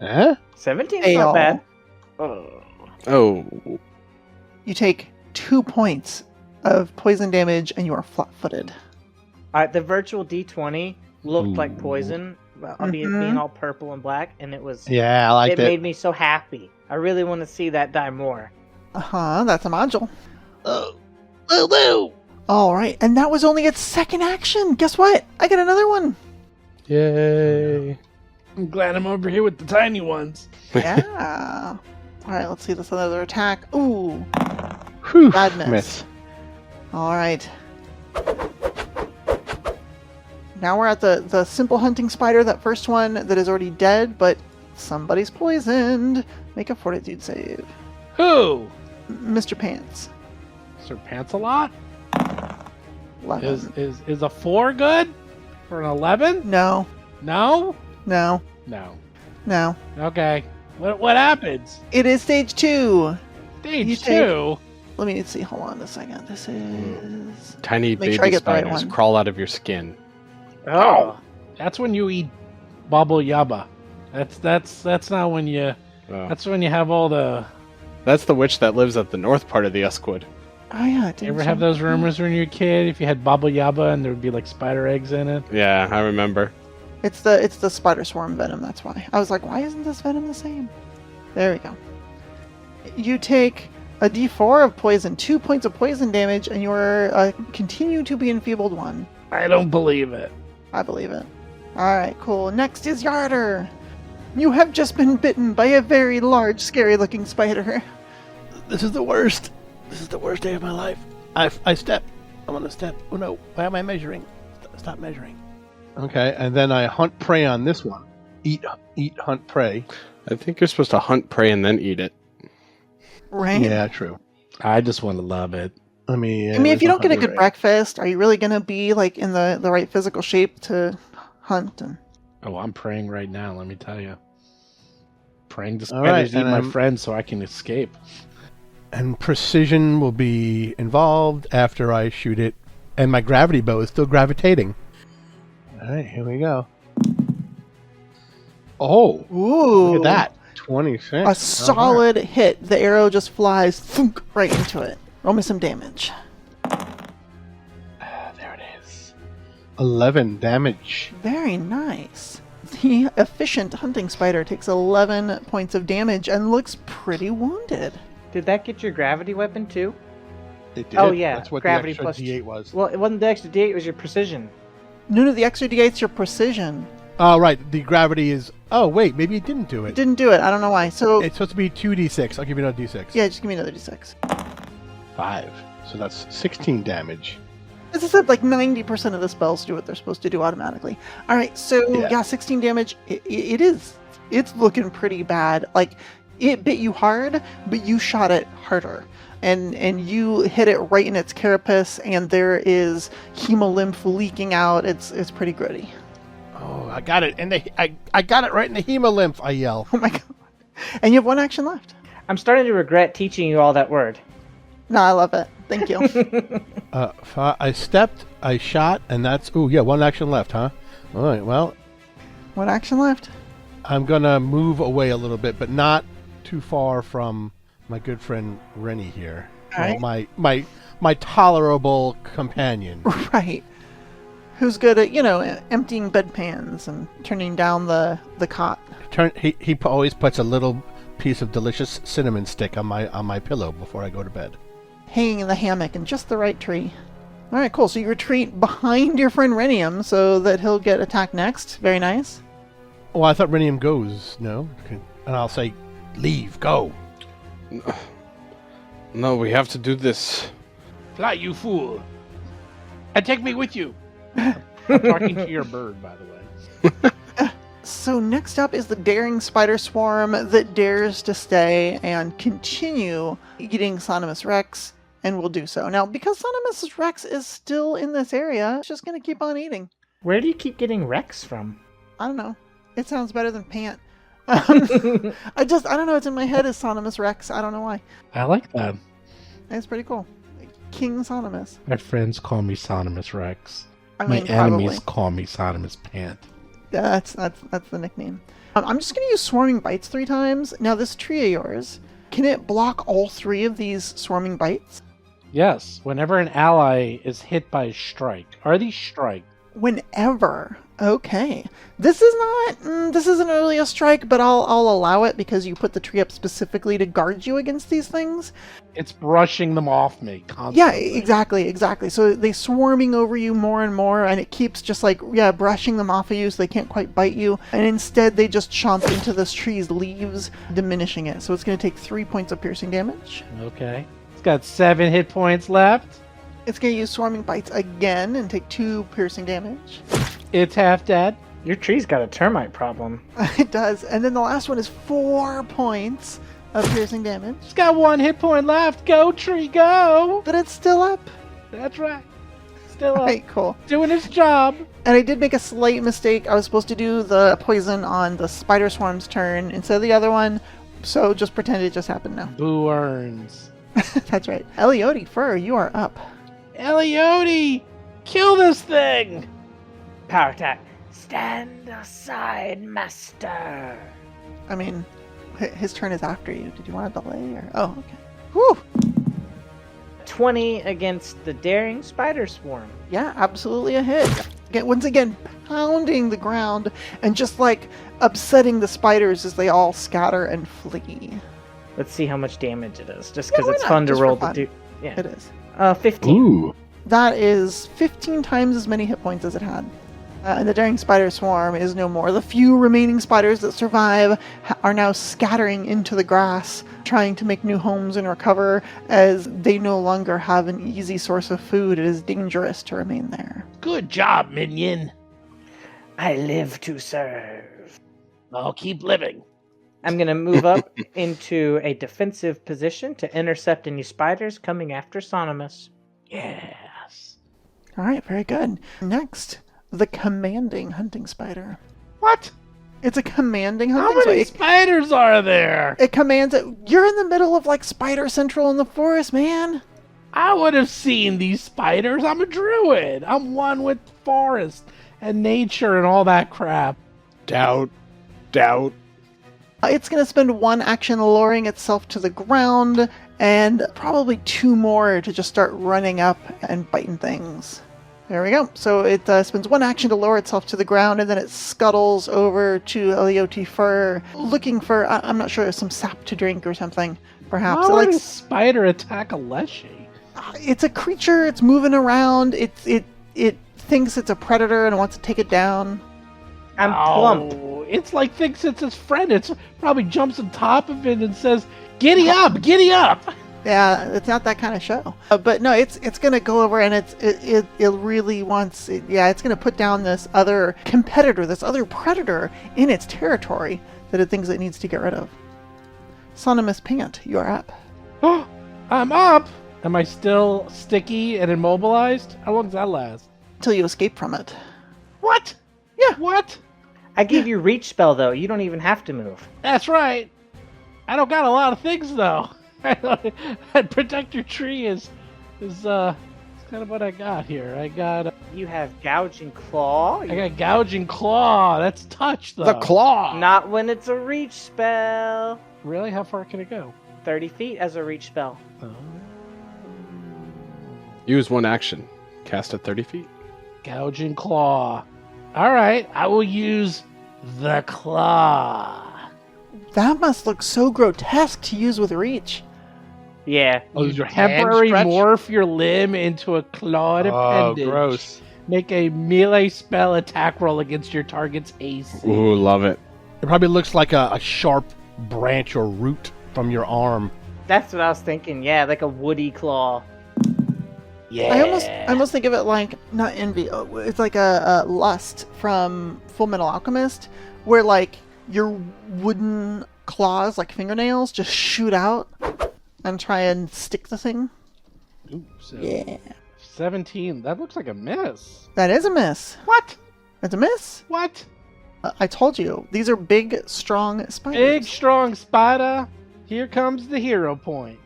Eh? 17's Fail. not bad. oh, You take 2 points of poison damage, and you are flat-footed. The virtual D20 looked like poison, being all purple and black, and it was. Yeah, I like it that. made me so happy. I really want to see that die more. That's a module. Oh, no. All right, and that was only its second action. Guess what? I get another one. yay! I'm glad I'm over here with the tiny ones. Yeah. All right, let's see this other attack. Ooh, Whew, bad miss. miss. All right. Now we're at the simple hunting spider, that first one that is already dead, but somebody's poisoned. Make a fortitude save. Who? Mr. Pants. Sir Pants-a-Lot? 11. Is a 4 good? For an 11? No. No? No. No. No. Okay. What happens? It is stage 2. Stage You 2? Let me see. Hold on a second. This is... Tiny Make baby sure I get the right spiders one. crawl out of your skin. Oh. That's when you eat Bubble Yabba. That's not when you... Oh. That's when you have all the... That's the witch that lives at the north part of the Uskwood. Oh, yeah. You ever have those rumors when you were a kid? If you had Bubble Yabba and there would be like spider eggs in it? Yeah, I remember. It's the spider swarm venom, that's why. I was like, why isn't this venom the same? There we go. You take a d4 of poison, 2 points of poison damage, and you are continue to be enfeebled 1. I don't believe it. I believe it. Alright, cool. Next is Yarder. You have just been bitten by a very large, scary-looking spider. This is the worst. This is the worst day of my life. I step. I'm on the step. Oh no! Why am I measuring? Stop measuring. Okay, and then I hunt prey on this one. Eat, hunt prey. I think you're supposed to hunt prey and then eat it. Right? Yeah, true. I just want to love it. I mean, if you don't get a good breakfast, are you really going to be like in the right physical shape to hunt? And Oh, I'm praying right now, let me tell you. Praying to All right, spiders eat and my I'm- friends so I can escape. And precision will be involved after I shoot it, and my gravity bow is still gravitating. All right, here we go. Oh, Ooh. look at that. 26. A solid hit. The arrow just flies thunk, right into it. Roll me some damage. There it is. 11 damage. Very nice. The efficient hunting spider takes 11 points of damage and looks pretty wounded. Did that get your gravity weapon too? It did. Oh, yeah. That's what Gravity the extra plus D8 was. Well, it wasn't the extra D8, it was your precision. No, the extra D8's your precision. Oh, right. The gravity is... Oh, wait. Maybe it didn't do It it. didn't do it. I don't know why. So, It's supposed to be 2d6. I'll give you another d6. yeah, just give me another D6. 5. So that's 16 damage. As I said, like 90% of the spells do what they're supposed to do automatically. All right, so yeah 16 damage. It's looking pretty bad. Like, it bit you hard, but you shot it harder. And you hit it right in its carapace, and there is hemolymph leaking out. It's pretty gritty. Oh, I got it. And I got it right in the hemolymph, I yell. Oh my god. And you have one action left. I'm starting to regret teaching you all that word. No, I love it. Thank you. I stepped, I shot, and that's... Ooh, yeah, one action left, huh? All right, well, One action left. I'm going to move away a little bit, but not too far from my good friend Rennie here. All Well, my tolerable companion. Right. Who's good at, emptying bedpans and turning down the cot. He always puts a little piece of delicious cinnamon stick on my pillow before I go to bed. Hanging in the hammock in just the right tree. All right, cool. So you retreat behind your friend Renium so that he'll get attacked next. Very nice. Oh, I thought Renium goes. No? Okay. And I'll say, leave, go. No, we have to do this. Fly, you fool. And take me with you. I'm talking to your bird, by the way. So next up is the daring spider swarm that dares to stay and continue eating Sonimus Rex, and will do so. Now, because Sonimus Rex is still in this area, it's just going to keep on eating. Where do you keep getting Rex from? I don't know. It sounds better than pant. I don't know. It's in my head as Sonimus Rex. I don't know why. I like that. It's pretty cool. King Sonimus. My friends call me Sonimus Rex. I My mean, enemies probably. call me Sonimus Pant. Yeah, that's the nickname. I'm just going to use Swarming Bites 3 times. Now, this tree of yours, can it block all 3 of these Swarming Bites? Yes, whenever an ally is hit by a strike. Are these strike? Whenever. Okay. This isn't really a strike, but I'll allow it because you put the tree up specifically to guard you against these things. It's brushing them off me constantly. Yeah, exactly. So they swarming over you more and more, and it keeps just brushing them off of you so they can't quite bite you. And instead they just chomp into this tree's leaves, diminishing it. So it's going to take 3 points of piercing damage. Okay. It's got 7 hit points left. It's going to use Swarming Bites again and take 2 piercing damage. It's half dead. Your tree's got a termite problem. It does. And then the last one is 4 points of piercing damage. It's got 1 hit point left. Go, tree, go. But it's still up. That's right. Still up. Right, cool. Doing its job. And I did make a slight mistake. I was supposed to do the poison on the spider swarm's turn instead of the other one. So just pretend it just happened now. Boo earns. That's right. Eliote, Fur, you are up. Eliote! Kill this thing! Power attack. Stand aside, master. I mean, his turn is after you. Did you want to delay or? Oh, okay. Whew. 20 against the daring spider swarm. Yeah, absolutely a hit. Once again, pounding the ground and just upsetting the spiders as they all scatter and flee. Let's see how much damage it is, just because why it's not? fun to Just for roll fun. to do. Yeah. It is. 15. Ooh. That is 15 times as many hit points as it had. And the daring spider swarm is no more. The few remaining spiders that survive are now scattering into the grass, trying to make new homes and recover, as they no longer have an easy source of food. It is dangerous to remain there. Good job, minion. I live to serve. I'll keep living. I'm going to move up into a defensive position to intercept any spiders coming after Sonimus. Yes. All right, very good. Next, the commanding hunting spider. What? It's a commanding hunting How many spider. spiders are there? It commands it. You're in the middle of Spider Central in the forest, man. I would have seen these spiders. I'm a druid. I'm one with forest and nature and all that crap. Doubt. doubt. It's going to spend 1 action lowering itself to the ground, and probably 2 more to just start running up and biting things. There we go. So it spends 1 action to lower itself to the ground, and then it scuttles over to Elioti Fur, looking for, I'm not sure, some sap to drink or something, perhaps. Why would a spider attack a Leshy? It's a creature, it's moving around, it thinks it's a predator and wants to take it down. I'm plump. It's like thinks it's his friend. It's probably jumps on top of it and says, "Giddy up, giddy up!" Yeah, it's not that kind of show. But no, it's gonna go over and it really wants. It's gonna put down this other competitor, this other predator in its territory that it thinks it needs to get rid of. Sonimus Pant, you are up. I'm up. Am I still sticky and immobilized? How long does that last? Till you escape from it. What? Yeah. What? I gave you reach spell though. You don't even have to move. That's right. I don't got a lot of things though. Protector tree is kind of what I got here. I got You have gouging claw. I got gouging claw. That's touch though. The claw! Not when it's a reach spell. Really? How far can it go? 30 feet as a reach spell. Use 1 action. Cast at 30 feet. Gouging claw. All right, I will use the claw. That must look so grotesque to use with reach. Yeah. Oh, you temporary morph your limb into a clawed appendage. Oh, gross. Make a melee spell attack roll against your target's AC. Ooh, love it. It probably looks like a sharp branch or root from your arm. That's what I was thinking. Yeah, like a woody claw. Yeah. I almost think of it like, not envy, it's like a lust from Full Metal Alchemist, where like your wooden claws, like fingernails, just shoot out and try and stick the thing. Ooh, so Yeah. 17. That looks like a miss. That is a miss. What? It's a miss. What? I told you, these are big, strong spiders. Big, strong spider. Here comes the hero point.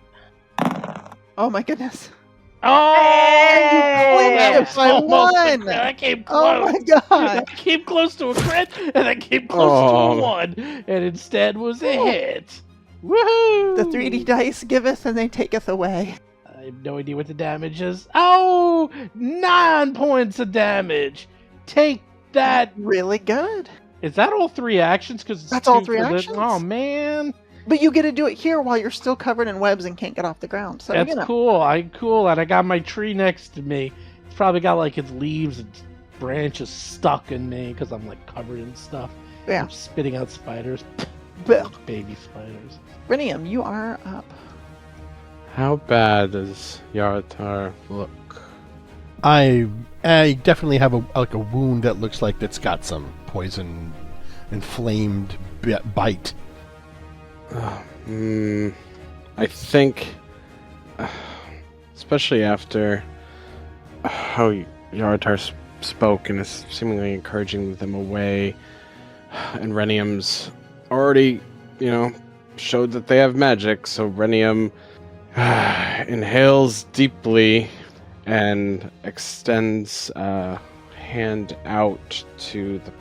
Oh my goodness. Oh! Hey! That was I almost won! a crit. That came Oh close. my god. That came close to a crit, and that came close to a 1, and instead was a hit. Woohoo! The 3D dice giveth and they taketh away. I have no idea what the damage is. Oh! 9 points of damage. Take that. Really good. Is that all 3 actions? Because That's all 3 actions? Oh man, But you get to do it here while you're still covered in webs and can't get off the ground. So that's you know. cool. Cool, and I got my tree next to me. It's probably got like its leaves and branches stuck in me because I'm like covered in stuff. Yeah. I'm spitting out spiders, But baby spiders. Rinium, you are up. How bad does Yaratar look? I definitely have a wound that looks like it's got some poison, inflamed bite. I think, especially after how Yaratar spoke and is seemingly encouraging them away, and Renium's already, showed that they have magic, so Renium inhales deeply and extends a hand out to the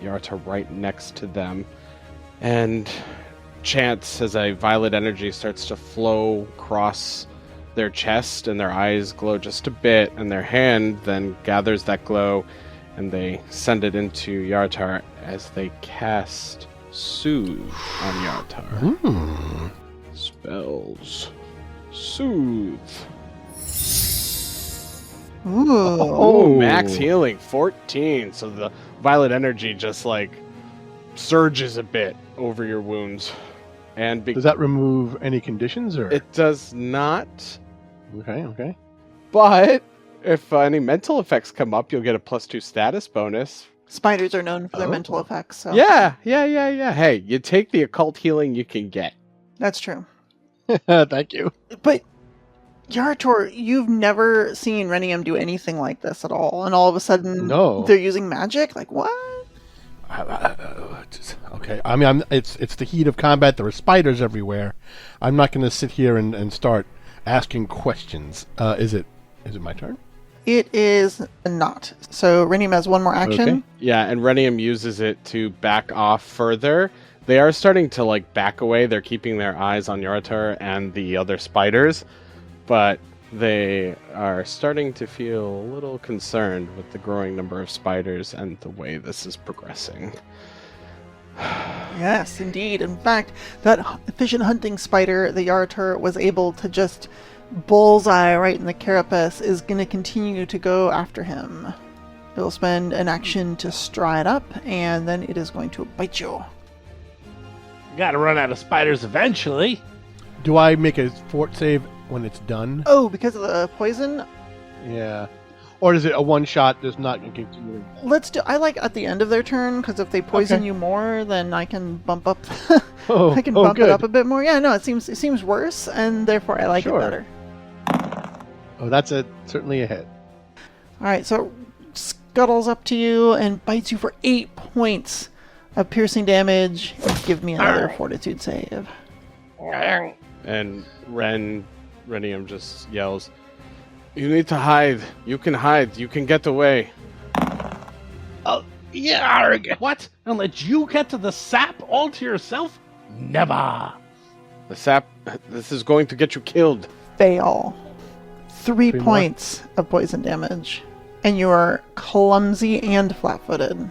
Yaratar right next to them, and chants as a violet energy starts to flow across their chest, and their eyes glow just a bit, and their hand then gathers that glow, and they send it into Yaratar as they cast Soothe on Yaratar. Spells. Soothe. Ooh. Oh, max healing, 14. So the violet energy just surges a bit over your wounds. And Does that remove any conditions, or it does not. Okay. But if any mental effects come up, you'll get a +2 status bonus. Spiders are known for their Oh. mental effects, so Yeah. Hey, you take the occult healing you can get. that's true. Thank you. But Yarator, you've never seen Renium do anything like this at all, and all of a sudden No. they're using magic? Like what? Okay. I mean, it's the heat of combat. There are spiders everywhere. I'm not going to sit here and start asking questions. Is it my turn? It is not. So Renium has one more action. Okay. Yeah, and Renium uses it to back off further. They are starting to like back away. They're keeping their eyes on Yaratar and the other spiders, but they are starting to feel a little concerned with the growing number of spiders and the way this is progressing. Yes, indeed. In fact, that efficient hunting spider, the Yaratar, was able to just bullseye right in the carapace, is going to continue to go after him. It'll spend an action to stride up, and then it is going to bite you. Gotta run out of spiders eventually. Do I make a fort save when it's done? Oh, because of the poison? Yeah. Or is it a one shot that's not going to continue? Let's do. I like at the end of their turn, because if they poison you more, then I can bump up. I can bump it up a bit more. Yeah, no, it seems worse, and therefore I like it better. Oh, that's certainly a hit. All right, so it scuttles up to you and bites you for 8 points of piercing damage. Give me another fortitude save. And Renium just yells, "You need to hide. You can hide. You can get away." Yeah. What? And let you get to the sap all to yourself? Never. The sap, this is going to get you killed. Fail. 3 more? points of poison damage. And you are clumsy and flat-footed.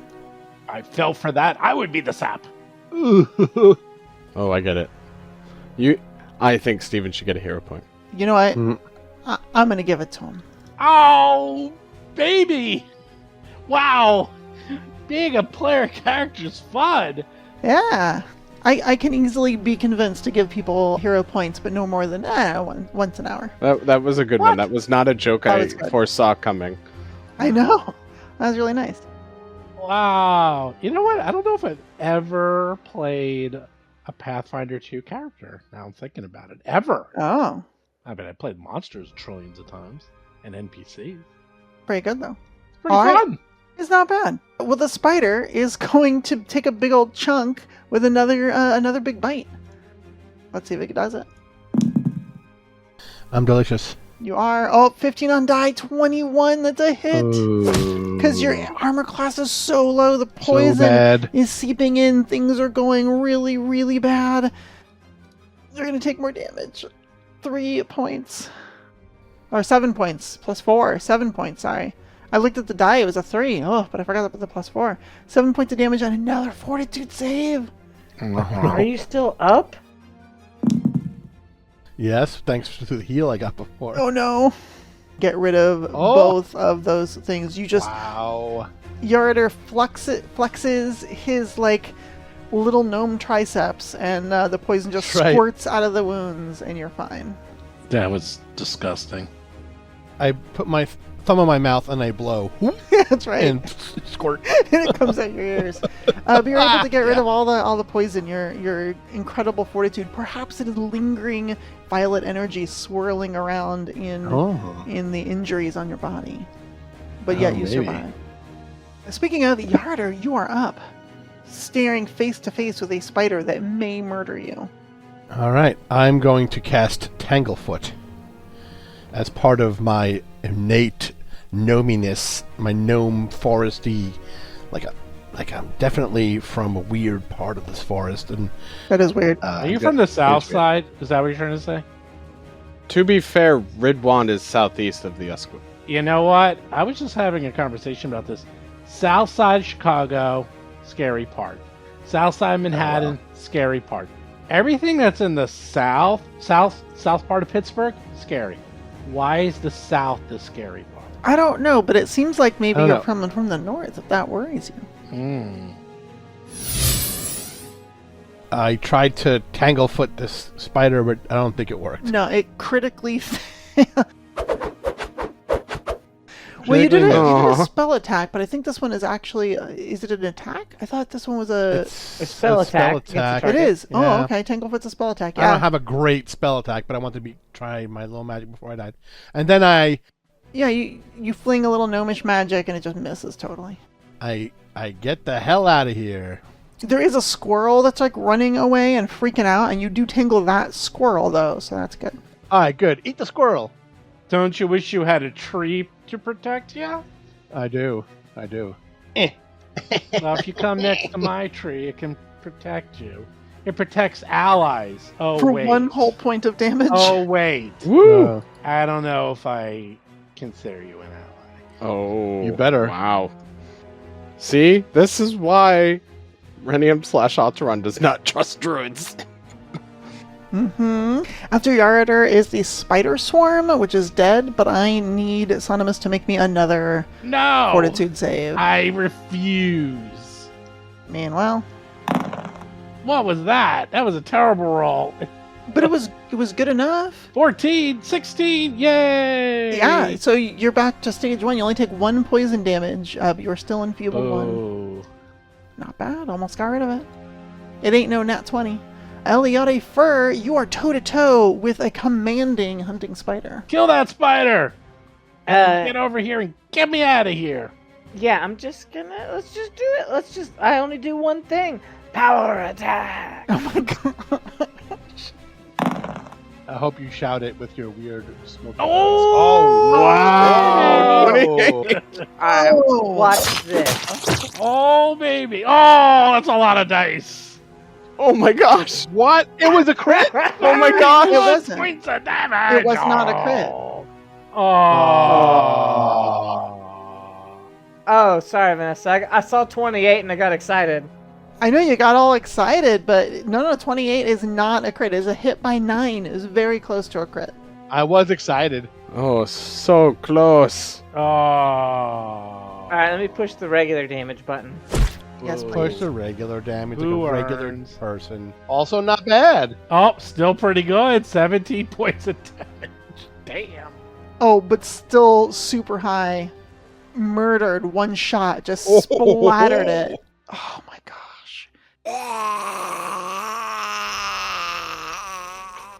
I fell for that. I would be the sap. Oh, I get it. I think Steven should get a hero point. You know what? I'm going to give it to him. Oh, baby. Wow. Being a player character is fun. Yeah. I can easily be convinced to give people hero points, but no more than once an hour. That was a good one. That was not a joke I foresaw coming. I know. That was really nice. Wow. You know what? I don't know if I've ever played a Pathfinder 2 character. Now I'm thinking about it. Ever. Oh. I bet I played monsters trillions of times. And NPCs. Pretty good, though. It's pretty fun. It's not bad. Well, the spider is going to take a big old chunk with another big bite. Let's see if it does it. I'm delicious. You are. Oh, 15 on die, 21. That's a hit. Because your armor class is so low. The poison is seeping in. Things are going really, really bad. You're going to take more damage. 3 points. Or 7 points. Plus 4. 7 points, sorry. I looked at the die. It was a 3. Oh, but I forgot about the plus 4. 7 points of damage on another fortitude save. Are you still up? Yes, thanks to the heal I got before. Oh no. Get rid of both of those things. You just... Wow. Yaratar flexes his, little gnome triceps, and the poison just squirts out of the wounds, and you're fine. That was disgusting. I put my thumb on my mouth and I blow. That's right. And squirt. And it comes out your ears. But you're able to get rid of all the poison. Your incredible fortitude. Perhaps it is lingering violet energy swirling around in the injuries on your body. But yet you survive. Speaking of Yaratar, you are up, staring face to face with a spider that may murder you. All right, I'm going to cast Tanglefoot as part of my innate gnominess, my gnome foresty, like I'm definitely from a weird part of this forest, and that is weird. Are you from the south side? Is that what you're trying to say? To be fair, Ridwan is southeast of the Uskwood. You know what? I was just having a conversation about this. South side Chicago, scary part. South side Manhattan, scary part. Everything that's in the south part of Pittsburgh, scary. Why is the south the scary part? I don't know, but it seems like maybe you're from the north, if that worries you. I tried to Tanglefoot this spider, but I don't think it worked. No, it critically failed. Well, you did a spell attack, but I think this one is actually... is it an attack? I thought this one was a spell attack. It is. Yeah. Oh, okay. Tanglefoot's a spell attack. Yeah. I don't have a great spell attack, but I wanted to try my little magic before I died. And then I... Yeah, you fling a little gnomish magic, and it just misses totally. I get the hell out of here. There is a squirrel that's running away and freaking out, and you do tangle that squirrel, though, so that's good. All right, good. Eat the squirrel. Don't you wish you had a tree to protect you? I do. Well, if you come next to my tree, it can protect you. It protects allies. Oh, For wait. 1 whole point of damage. Oh, wait. Woo! I don't know if I consider you an ally. Oh, You better. Wow. See, this is why Renium/Ateran does not trust druids. After Yarader is the spider swarm, which is dead, but I need Sonimus to make me another No! fortitude save. I refuse. Meanwhile, What was that? That was a terrible roll. but it was good enough. 14, 16, yay! Yeah, so you're back to stage 1. You only take 1 poison damage, but you're still enfeebled 1. Oh. Not bad. Almost got rid of it. It ain't no nat 20. Eliade Fur, you are toe-to-toe with a commanding hunting spider. Kill that spider! Uh, Get over here and get me out of here! Yeah, let's just do it. I only do one thing. Power attack. Oh my god. I hope you shout it with your weird smoke. Oh! wow! Oh. Watch this. Oh, baby! Oh, that's a lot of dice! Oh my gosh! What? It was a crit! Oh my gosh! It wasn't. Points of damage! It was not a crit. Oh. Oh, sorry, Vanessa. I saw 28 and I got excited. I know you got all excited, but no, 28 is not a crit. It's a hit by 9. It was very close to a crit. I was excited. Oh, so close. Oh. Alright, let me push the regular damage button. Yes, Push please. the regular damage Who like a regular earns? person. Also not bad. Oh, still pretty good. 17 points of damage. Damn. Oh, but still super high. Murdered. 1 shot. Just splattered it. Oh my gosh.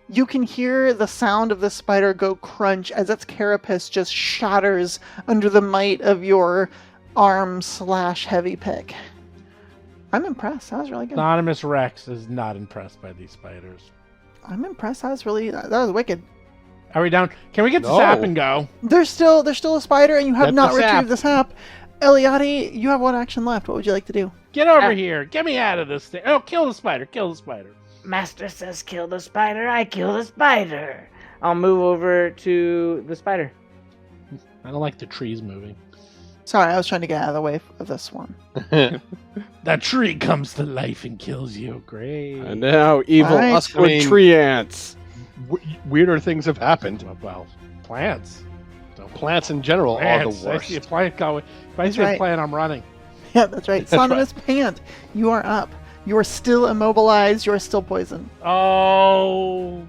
You can hear the sound of the spider go crunch as its carapace just shatters under the might of your arm/heavy pick. I'm impressed. That was really good. Anonymous Rex is not impressed by these spiders. I'm impressed. That was wicked. Are we down? Can we get the No. sap and go? There's still a spider, and you have Get not the sap. retrieved the sap. Eliade, you have 1 action left. What would you like to do? Get over here. Get me out of this thing. Oh, kill the spider. Kill the spider. Master says kill the spider, I kill the spider. I'll move over to the spider. I don't like the trees moving. Sorry, I was trying to get out of the way of this one. That tree comes to life and kills you. Great. And now evil Right. Uskwood I mean- tree ants. Weirder things have happened. Well, plants. Plants in general Plants. are the I worst. see a plant going. If I That's see a right. plant, I'm running. Yeah, that's right. That's Sonimus Pant, you are up. You are still immobilized. You are still poisoned. Oh.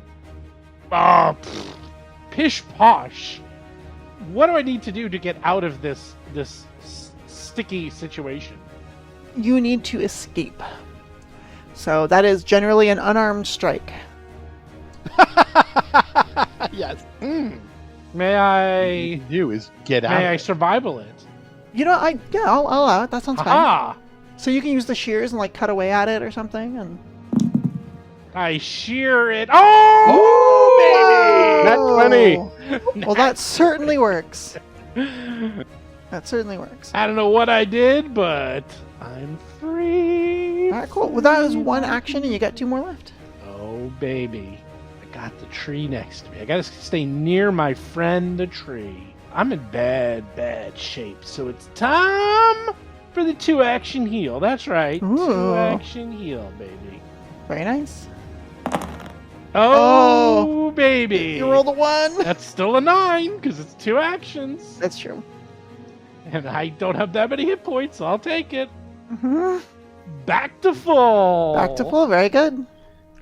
Pish posh. What do I need to do to get out of this sticky situation? You need to escape. So that is generally an unarmed strike. Yes. May I? Do is get out. May I of it. survival it? You know, I'll allow it. That sounds fine. Aha! So you can use the shears and like cut away at it or something. And I shear it. Oh, Nat 20. baby! Well, that certainly works. That certainly works. I don't know what I did, but I'm free. All right, cool. Well, that was 1 action, and you got 2 more left. Oh, baby. I got the tree next to me. I gotta stay near my friend, the tree. I'm in bad shape, so it's time for the 2-action heal. That's right. Ooh. 2-action heal, baby. Very nice. Oh, baby. You rolled a 1. That's still a 9, because it's 2 actions. That's true. And I don't have that many hit points, so I'll take it. Hmm. Back to full. Back to full. Very good.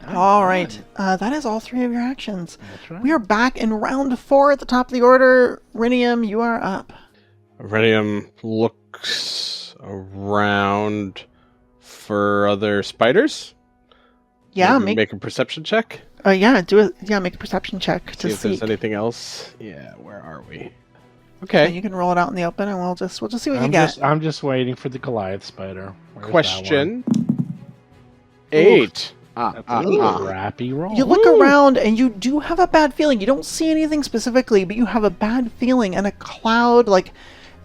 I'm All right. done. That is all 3 of your actions. That's right. We are back in round 4 at the top of the order. Rinium, you are up. Renium looks around for other spiders. Yeah, Maybe make a perception check. make a perception check See to if there's see. anything else. Yeah, where are we? And Okay. you can roll it out in the open, and we'll just see what you get. I'm just waiting for the Goliath spider. Where's that Question. one? 8. That's a crappy roll. You look around and you do have a bad feeling. You don't see anything specifically, but you have a bad feeling. And a cloud, like,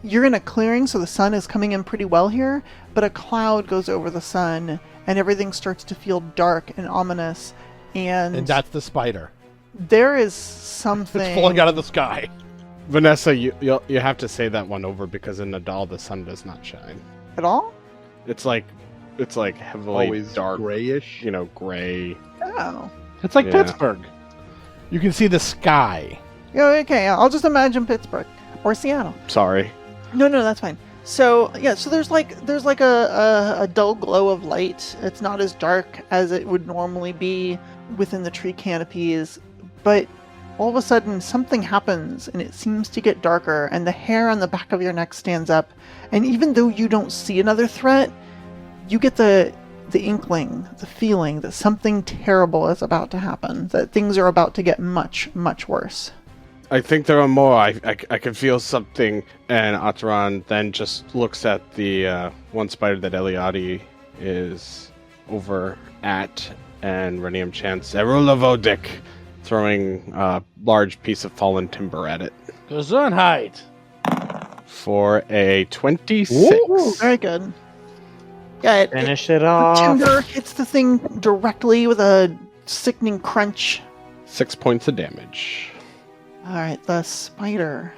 you're in a clearing, so the sun is coming in pretty well here, but a cloud goes over the sun and everything starts to feel dark and ominous. And that's the spider. there is something... It's falling out of the sky. Vanessa, you have to say that one over because in Nadal the sun does not shine. At all? It's like heavily Always dark, grayish. gray. Oh. It's like Yeah. Pittsburgh. You can see the sky. Yeah, okay, I'll just imagine Pittsburgh. Or Seattle. Sorry. No, that's fine. So, yeah, so there's like a dull glow of light. It's not as dark as it would normally be within the tree canopies, but all of a sudden something happens and it seems to get darker and the hair on the back of your neck stands up. And even though you don't see another threat, you get the inkling, the feeling that something terrible is about to happen, that things are about to get much, much worse. I think there are more. I can feel something. And Ateran then just looks at the one spider that Eliade is over at, and Renium chants, Erulavodik, throwing a large piece of fallen timber at it. Gesundheit. For a 26. Ooh, very good. Yeah, Finish it the off. timber hits the thing directly with a sickening crunch. 6 points of damage. Alright, the spider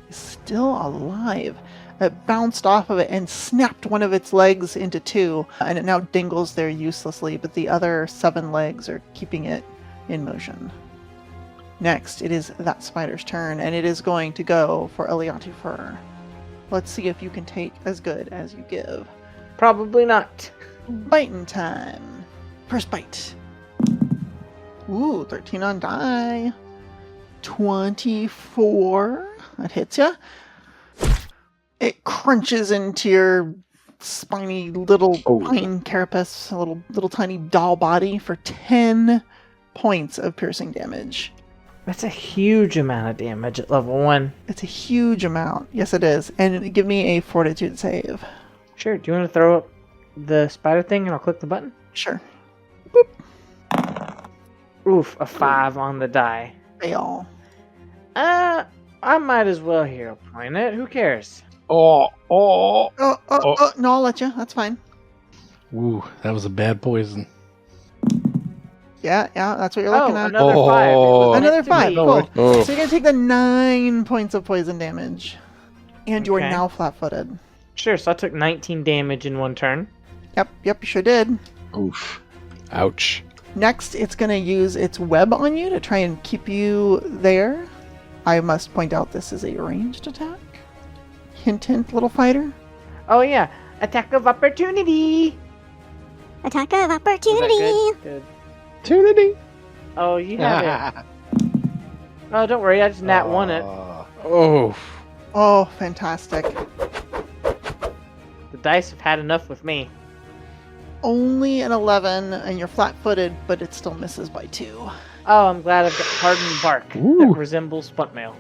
is still alive. It bounced off of it and snapped one of its legs into two, and it now dingles there uselessly, but the other 7 legs are keeping it in motion. Next, it is that spider's turn, and it is going to go for Eliati Fur. Let's see if you can take as good as you give. Probably not. Biting time. First bite. Ooh, 13 on die. 24. That hits ya. It crunches into your spiny little pine carapace, a little tiny doll body for 10 points of piercing damage. That's a huge amount of damage at level 1. It's a huge amount. Yes, it is. And give me a fortitude save. Sure, do you want to throw up the spider thing and I'll click the button? Sure. Oof, a 5 on the die. Fail. I might as well hero point it. Who cares? No, I'll let you. That's fine. Ooh, that was a bad poison. Yeah, that's what you're looking at. Another 5. It was Another meant to 5. be. Cool. Oh. So you're going to take the 9 points of poison damage. And you are Okay. now flat-footed. Sure, so I took 19 damage in one turn. Yep, you sure did. Oof. Ouch. Next, it's going to use its web on you to try and keep you there. I must point out this is a ranged attack. Hint, hint, little fighter. Oh yeah, attack of opportunity. Attack of Was that opportunity. good? Good. Opportunity. Oh, you have it. Oh, don't worry, I just nat one it. Oh. Oh, fantastic. The dice have had enough with me. Only an 11, and you're flat-footed, but it still misses by 2. Oh, I'm glad I've got hardened bark that resembles spunt mail.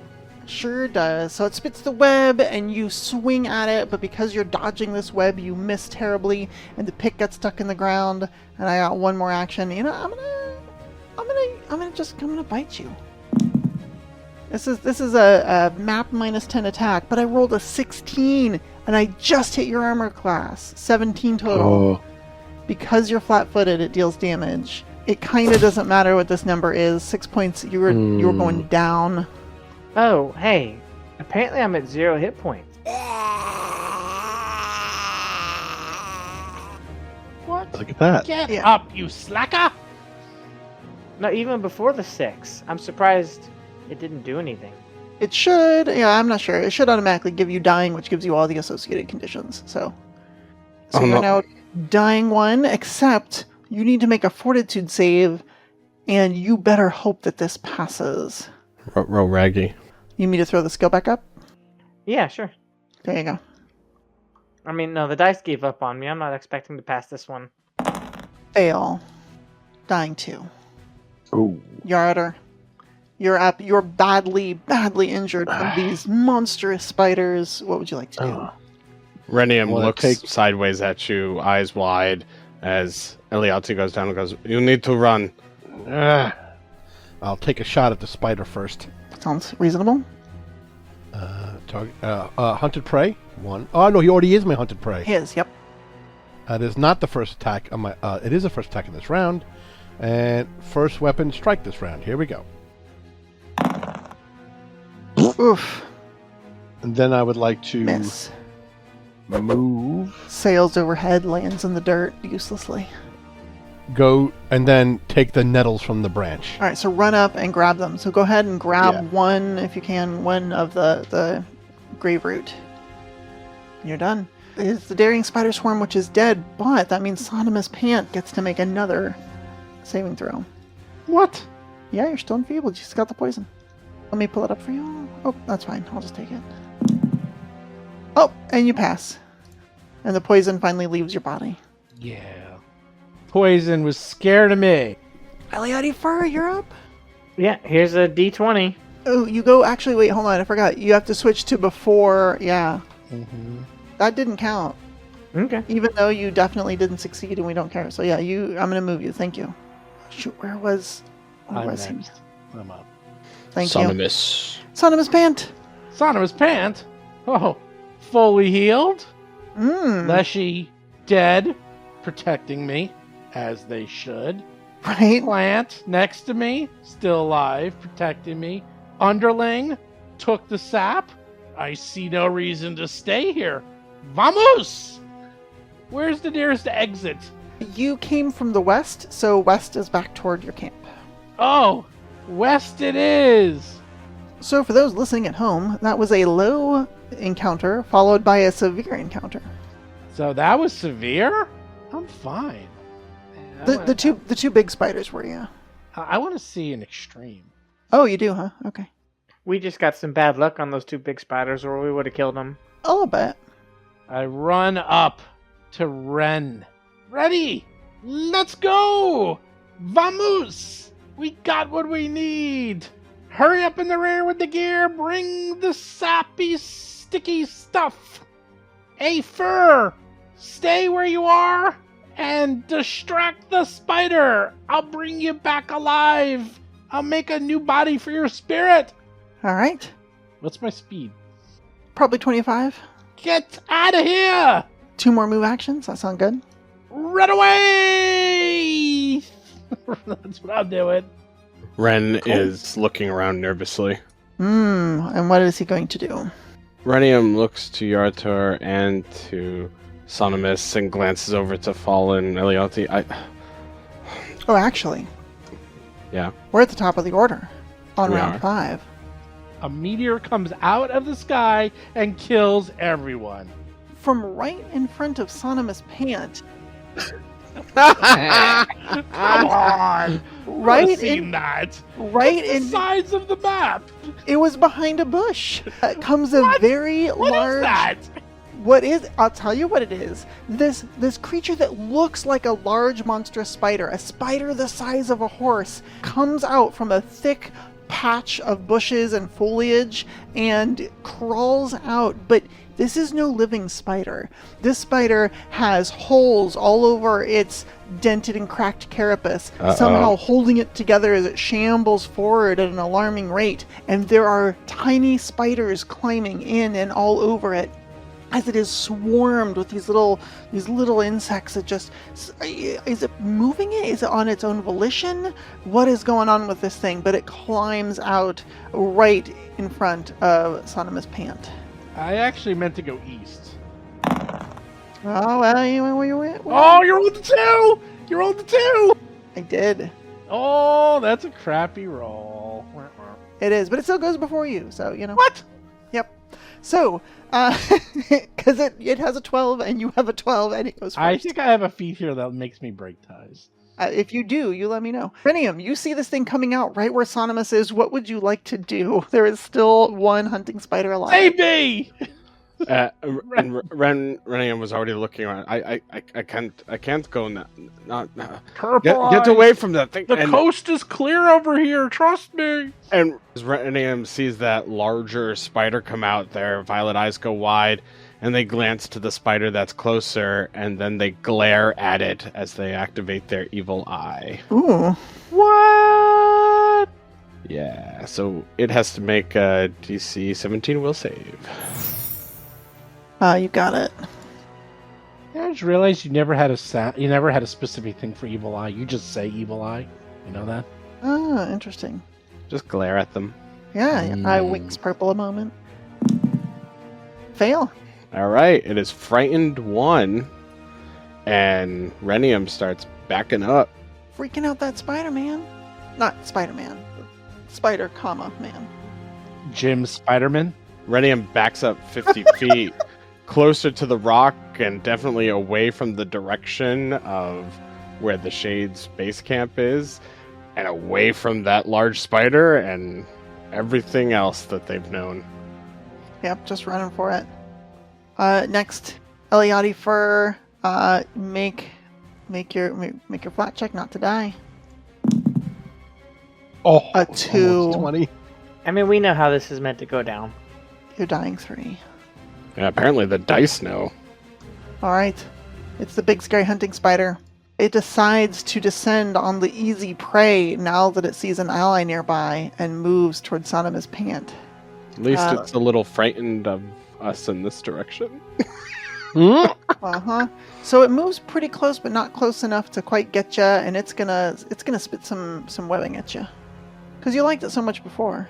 Sure does. So it spits the web, and you swing at it, but because you're dodging this web, you miss terribly, and the pick gets stuck in the ground. And I got one more action. You know, I'm gonna bite you. This is a map minus 10 attack, but I rolled a 16, and I just hit your armor class. 17 total. Because you're flat-footed, it deals damage. It kind of doesn't matter what this number is. 6 points. You were going down. Oh, hey. Apparently I'm at 0 hit points. What? Look at that. Get Yeah. up, you slacker! No, even before the 6. I'm surprised it didn't do anything. It should. Yeah, I'm not sure. It should automatically give you dying, which gives you all the associated conditions. So you're now dying 1, except you need to make a fortitude save, and you better hope that this passes. Row Raggy. You need me to throw the skill back up? Yeah, sure. There you go. I mean, no, the dice gave up on me. I'm not expecting to pass this one. Fail. Dying 2. Ooh. Yarder, you're up. You're badly, badly injured from these monstrous spiders. What would you like to do? Renium Well, looks sideways at you, eyes wide, as Eliati goes down and goes, "You need to run." I'll take a shot at the spider first. Sounds reasonable. Hunted prey. 1. Oh no, he already is my hunted prey. His, yep. That is not the first attack on my. It is the first attack in this round, and first weapon strike this round. Here we go. Oof. And then I would like to Miss. move, Sails overhead, lands in the dirt uselessly. go, and then take the nettles from the branch. All right, so run up and grab them. So go ahead and grab Yeah. one, if you can, one of the grave root. You're done. It's the daring spider swarm, which is dead, but that means Sonomus Pant gets to make another saving throw. What? Yeah, you're still enfeebled. You just got the poison. Let me pull it up for you. Oh, that's fine. I'll just take it. Oh, and you pass. And the poison finally leaves your body. Yeah. Poison was scared of me. Eliati Fur, you're up. Yeah, here's a D20. Oh, you go. Actually, wait, hold on. I forgot. You have to switch to before. Yeah. Mm-hmm. That didn't count. Okay. Even though you definitely didn't succeed and we don't care. So yeah, I'm going to move you. Thank you. Shoot, where was I'm he? next. I'm up. Thank you. Sonomus. Sonomus Pant. Sonomus Pant? Oh, fully healed. Mmm. Leshy dead, protecting me, as they should. Right? Plant next to me, still alive, protecting me. Underling took the sap. I see no reason to stay here. Vamos! Where's the nearest exit? You came from the west, so west is back toward your camp. Oh, west it is. So for those listening at home, that was a low encounter followed by a severe encounter. So that was severe? I'm fine. The two big spiders were, yeah. I want to see an extreme. Oh, you do, huh? Okay. We just got some bad luck on those two big spiders, or we would have killed them. A little bit. I run up to Ren. Ready? Let's go! Vamos! We got what we need! Hurry up in the rear with the gear! Bring the sappy, sticky stuff! Hey, Fur! Stay where you are and distract the spider! I'll bring you back alive! I'll make a new body for your spirit! All right. What's my speed? Probably 25. Get out of here! 2 more move actions. That sound good? Run away! That's what I'm doing. Ren is looking around nervously. And what is he going to do? Renium looks to Yartor and to Sonomus and glances over to Fallen Elioti. Oh, actually, Yeah. we're at the top of the order on We round are. 5. A meteor comes out of the sky and kills everyone. From right in front of Sonomus Pant, Come on! Right I've seen in- that. right That's the in, sides of the map. it was behind a bush. Comes a What? very What large. is that? What is? I'll tell you what it is. This creature that looks like a large monstrous spider, a spider the size of a horse, comes out from a thick patch of bushes and foliage and crawls out, but this is no living spider. This spider has holes all over its dented and cracked carapace, somehow holding it together as it shambles forward at an alarming rate, and there are tiny spiders climbing in and all over it, as it is swarmed with these little insects that just... Is it moving it? Is it on its own volition? What is going on with this thing? But it climbs out right in front of Sonomus Pant. I actually meant to go east. Oh, well, you went. Oh, you rolled the 2! You rolled the 2! I did. Oh, that's a crappy roll. It is, but it still goes before you, so, you know. What? Yep. So, because it has a 12 and you have a 12 and it goes first. I think I have a feat here that makes me break ties. If you do, you let me know. Renium, you see this thing coming out right where Sonomus is. What would you like to do? There is still one hunting spider alive. Save me! And Renium was already looking around. I can't go now. Not Purple get eyes. away from that thing. The coast is clear over here, trust me. And Renium sees that larger spider come out, their violet eyes go wide, and they glance to the spider that's closer, and then they glare at it as they activate their evil eye. Ooh. What? Yeah, so it has to make a DC 17 will save. You got it. I just realized you never had a specific thing for evil eye. You just say evil eye. You know that? Ah, interesting. Just glare at them. Yeah, eye winks purple a moment. Fail. All right, it is frightened 1, and Renium starts backing up. Freaking out that Spider-Man. Not Spider-Man. Spider, man. Jim Spiderman. Renium backs up 50 feet, closer to the rock and definitely away from the direction of where the Shades base camp is, and away from that large spider and everything else that they've known. Yep, just running for it. Next, Eliade Fur, make your flat check not to die. Oh, A 2. almost 20. I mean, we know how this is meant to go down. You're dying 3. Yeah, apparently the dice know. All right, it's the big scary hunting spider. It decides to descend on the easy prey now that it sees an ally nearby and moves towards Sonima's pant. At least it's a little frightened of us in this direction. Uh-huh. So it moves pretty close, but not close enough to quite get you, and it's gonna spit some webbing at you, because you liked it so much before.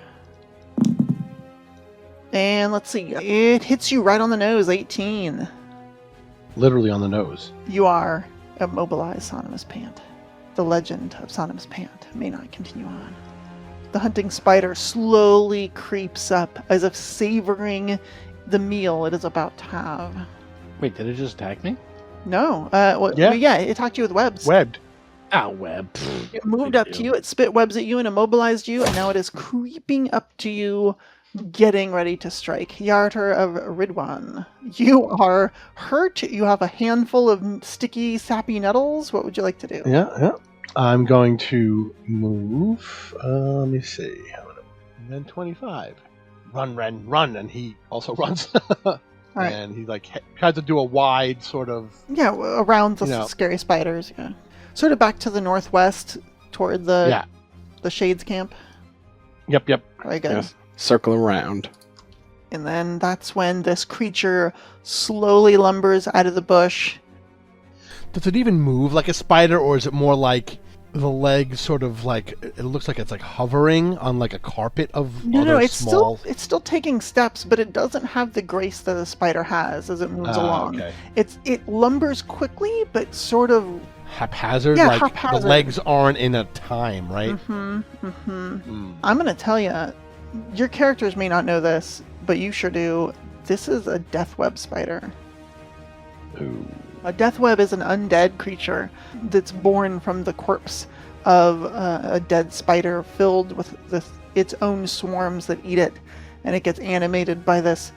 And let's see, it hits you right on the nose, 18. Literally on the nose. You are immobilized, Sonima's pant. The legend of Sonima's pant may not continue on. The hunting spider slowly creeps up, as if savoring the meal it is about to have. Wait, did it just attack me? No. Yeah. It attacked you with webs. Webbed. Ah, web. It moved up to you, it spit webs at you and immobilized you, and now it is creeping up to you, getting ready to strike. Yarter of Ridwan, you are hurt. You have a handful of sticky, sappy nettles. What would you like to do? Yeah. I'm going to move. Let me see. And then 25. Run, and he also runs. Right. And he tries to do a wide sort of. Yeah, around the scary spiders. Yeah, sort of back to the northwest toward the Shades camp. Yep. Very good. Yes. Circle around. And then that's when this creature slowly lumbers out of the bush. Does it even move like a spider, or is it more like the legs sort of it looks like it's hovering on a carpet of No, it's small... still taking steps, but it doesn't have the grace that a spider has as it moves along. Okay. It lumbers quickly, but sort of haphazard. Yeah, haphazard. The legs aren't in a time, right? I'm gonna tell you, your characters may not know this, but you sure do. This is a death web spider. Ooh. A death web is an undead creature that's born from the corpse of a dead spider filled with its own swarms that eat it, and it gets animated by this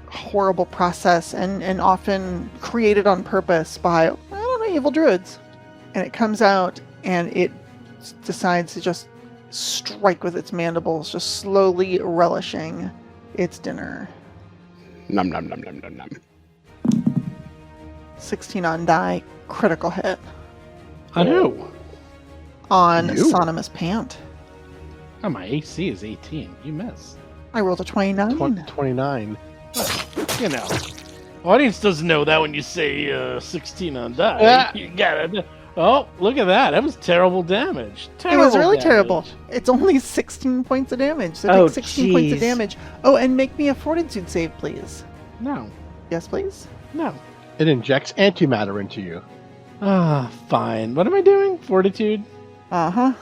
horrible process and often created on purpose by, I don't know, evil druids. And it comes out and it decides to just strike with its mandibles, just slowly relishing its dinner. Nom nom nom nom nom nom. 16 on die, critical hit. On who? On You? Sonima's pant. Oh, my AC is 18. You miss. I rolled a 29. 29. You know. Audience doesn't know that when you say 16 on die. Ah. You gotta. Oh, look at that. That was terrible damage. It was really damage. terrible. It's only 16 points of damage. So Oh, take 16 points of jeez. damage. Oh, and make me a fortitude save, please. No. Yes, please. No. It injects antimatter into you. Ah, fine. What am I doing? Fortitude? Uh-huh.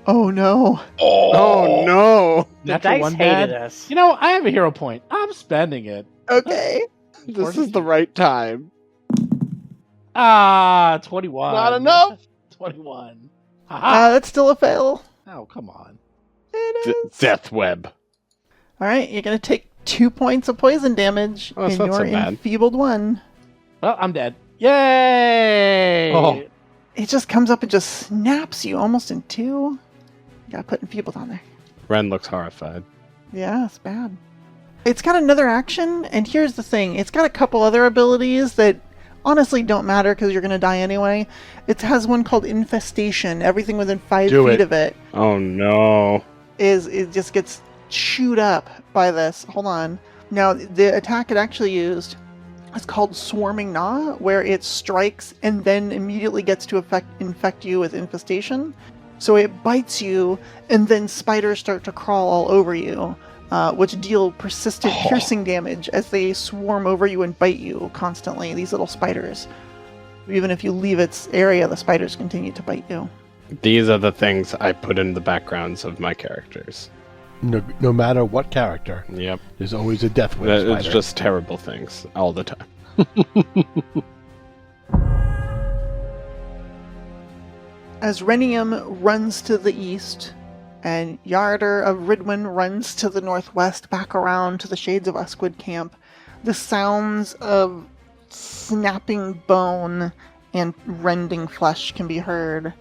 Oh, no. Oh no! The Natural dice one hated bad? us. You know, I have a hero point. I'm spending it. Okay. This is the right time. Ah, 21. Not enough. 21. Haha. That's still a fail. Oh, come on. It is. Death web. All right, you're going to take 2 points of poison damage Oh, that's in not so your bad. enfeebled one. Well, I'm dead. Yay! Oh. It just comes up and just snaps you almost in two. You gotta put enfeebled on there. Ren looks horrified. Yeah, it's bad. It's got another action, and here's the thing. It's got a couple other abilities that honestly don't matter because you're going to die anyway. It has one called Infestation. Everything within 5 feet of it Oh no. it just gets chewed up by this. Hold on. Now, the attack it actually used is called Swarming Gnaw, where it strikes and then immediately gets to infect you with infestation. So it bites you, and then spiders start to crawl all over you, which deal persistent piercing damage as they swarm over you and bite you constantly, these little spiders. Even if you leave its area, the spiders continue to bite you. These are the things I put in the backgrounds of my characters. No matter what character, Yep. there's always a death web spider. It's just terrible things all the time. As Renium runs to the east, and Yarder of Ridwin runs to the northwest, back around to the Shades of Uskwood camp, the sounds of snapping bone and rending flesh can be heard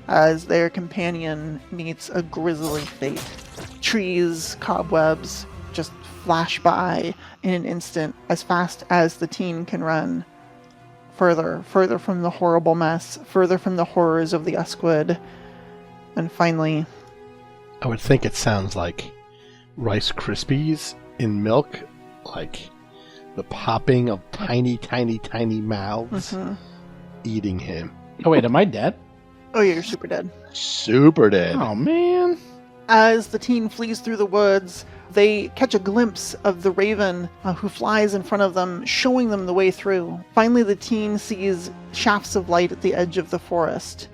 as their companion meets a grisly fate. Trees, cobwebs just flash by in an instant, as fast as the teen can run. Further from the horrible mess, further from the horrors of the Uskwood, and finally... I would think it sounds like Rice Krispies in milk, like the popping of tiny, tiny, tiny mouths eating him. Oh, wait, am I dead? Oh yeah, you're super dead. Super dead. Oh, man. As the teen flees through the woods, they catch a glimpse of the raven who flies in front of them, showing them the way through. Finally, the teen sees shafts of light at the edge of the forest,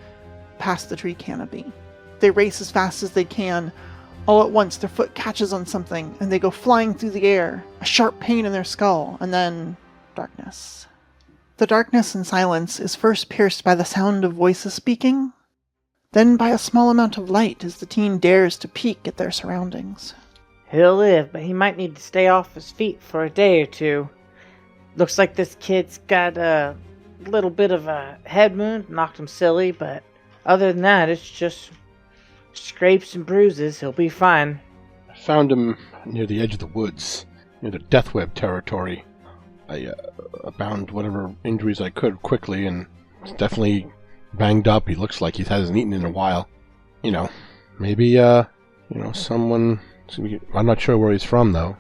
past the tree canopy. They race as fast as they can. All at once, their foot catches on something, and they go flying through the air, a sharp pain in their skull, and then darkness. The darkness and silence is first pierced by the sound of voices speaking, then by a small amount of light as the teen dares to peek at their surroundings. He'll live, but he might need to stay off his feet for a day or two. Looks like this kid's got a little bit of a head wound, knocked him silly, but other than that, it's just scrapes and bruises. He'll be fine. I found him near the edge of the woods, near the death web territory. I bound whatever injuries I could quickly, and he's definitely banged up. He looks like he hasn't eaten in a while. Maybe, someone... I'm not sure where he's from, though.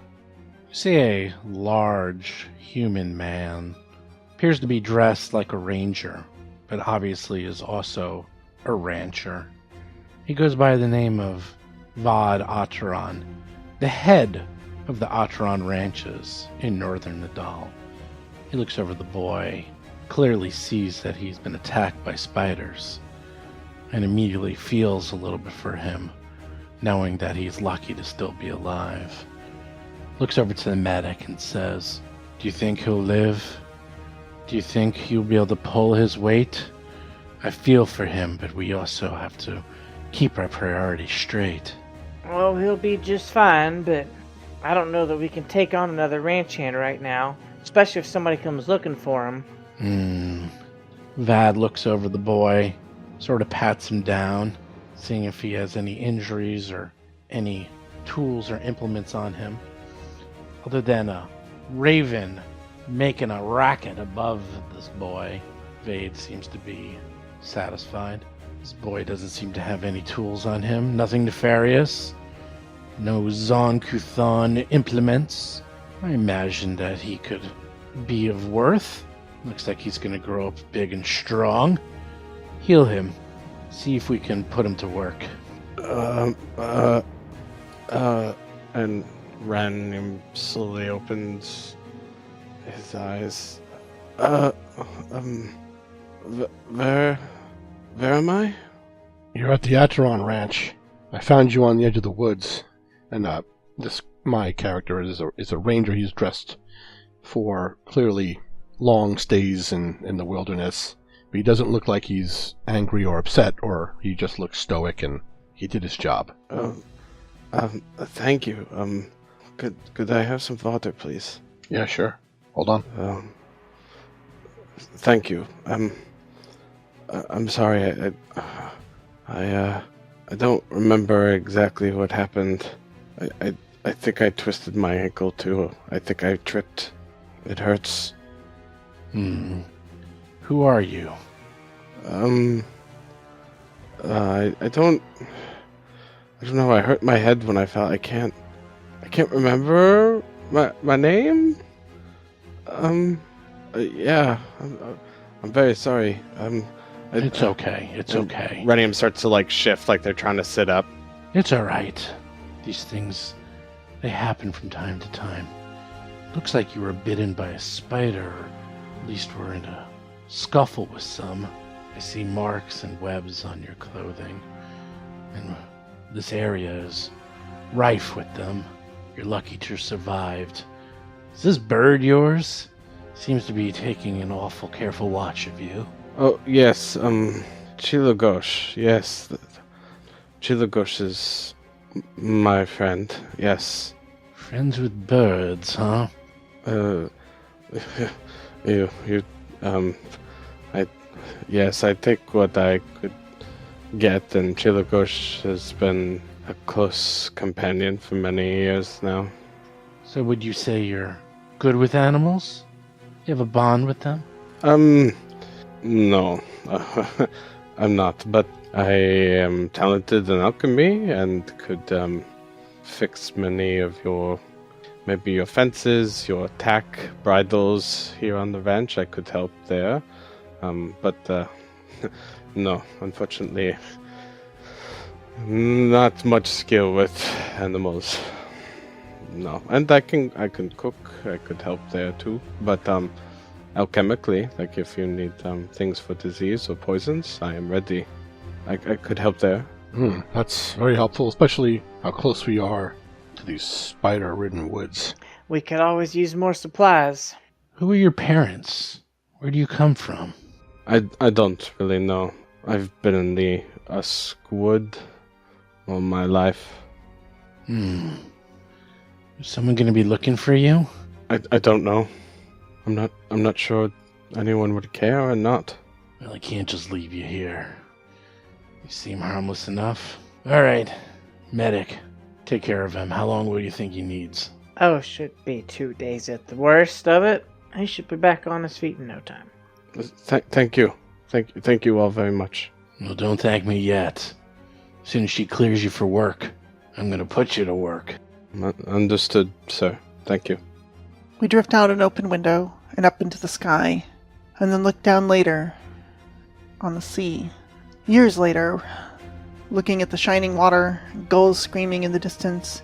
You see a large human man. Appears to be dressed like a ranger, but obviously is also a rancher. He goes by the name of Vod Ateran, the head of the Ateran ranches in northern Nadal. He looks over the boy, clearly sees that he's been attacked by spiders, and immediately feels a little bit for him, knowing that he's lucky to still be alive. Looks over to the medic and says, "Do you think he'll live? Do you think he'll be able to pull his weight? I feel for him, but we also have to keep our priorities straight." Well, he'll be just fine, but I don't know that we can take on another ranch hand right now, especially if somebody comes looking for him. Vad looks over the boy, sort of pats him down, seeing if he has any injuries or any tools or implements on him, other than a raven making a racket above this boy. Vade seems to be satisfied. This boy doesn't seem to have any tools on him, nothing nefarious, no Zon Kuthon implements. I imagine that he could be of worth. Looks like he's gonna grow up big and strong. Heal him. See if we can put him to work. And Ren slowly opens his eyes. Where am I? You're at the Ateran ranch. I found you on the edge of the woods, and my character is a ranger. He's dressed for clearly long stays in the wilderness. But he doesn't look like he's angry or upset, or he just looks stoic and he did his job. Thank you. Could I have some water, please? Yeah, sure. Hold on. Thank you. I'm sorry. I don't remember exactly what happened. I think I twisted my ankle too. I think I tripped. It hurts. Who are you? I don't know. I hurt my head when I fell. I can't remember my name. Yeah. I'm very sorry. It's okay. It's okay. Renium starts to like shift, like they're trying to sit up. It's all right. These things, they happen from time to time. Looks like you were bitten by a spider, or at least were in a scuffle with some. I see marks and webs on your clothing, and this area is rife with them. You're lucky to have survived. Is this bird yours? Seems to be taking an awful careful watch of you. Oh, yes, Chilagosh, yes. Chilagosh is my friend, yes. Friends with birds, huh? Yes, I take what I could get, and Chilagosh has been a close companion for many years now. So would you say you're good with animals? You have a bond with them? No. I'm not, but I am talented in alchemy and could fix many of your fences, your attack bridles here on the ranch. I could help there. But no, unfortunately, not much skill with animals. No, and I can cook. I could help there too. But alchemically, like if you need things for disease or poisons, I am ready. I could help there. That's very helpful, especially how close we are to these spider-ridden woods. We could always use more supplies. Who are your parents? Where do you come from? I don't really know. I've been in the Uskwood all my life. Is someone going to be looking for you? I don't know. I'm not sure anyone would care or not. Well, I can't just leave you here. You seem harmless enough. All right, medic, take care of him. How long will you think he needs? Oh, should be 2 days at the worst of it. He should be back on his feet in no time. Thank you. Thank you all very much. Well, don't thank me yet. As soon as she clears you for work, I'm going to put you to work. Understood, sir. Thank you. We drift out an open window and up into the sky, and then look down later on the sea. Years later, looking at the shining water, gulls screaming in the distance,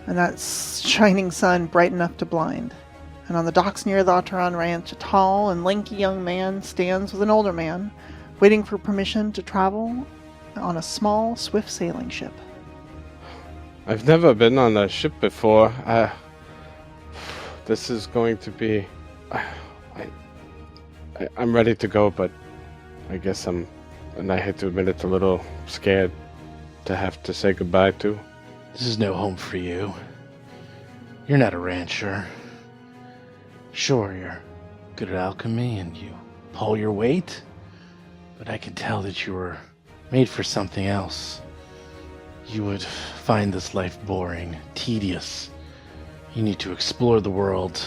and that shining sun bright enough to blind. And on the docks near the Ateran ranch, a tall and lanky young man stands with an older man, waiting for permission to travel on a small, swift sailing ship. I've never been on a ship before. This is going to be... I'm ready to go, but I guess and I hate to admit it, a little scared to have to say goodbye to. This is no home for you. You're not a rancher. Sure, you're good at alchemy and you pull your weight, but I can tell that you were made for something else. You would find this life boring, tedious. You need to explore the world,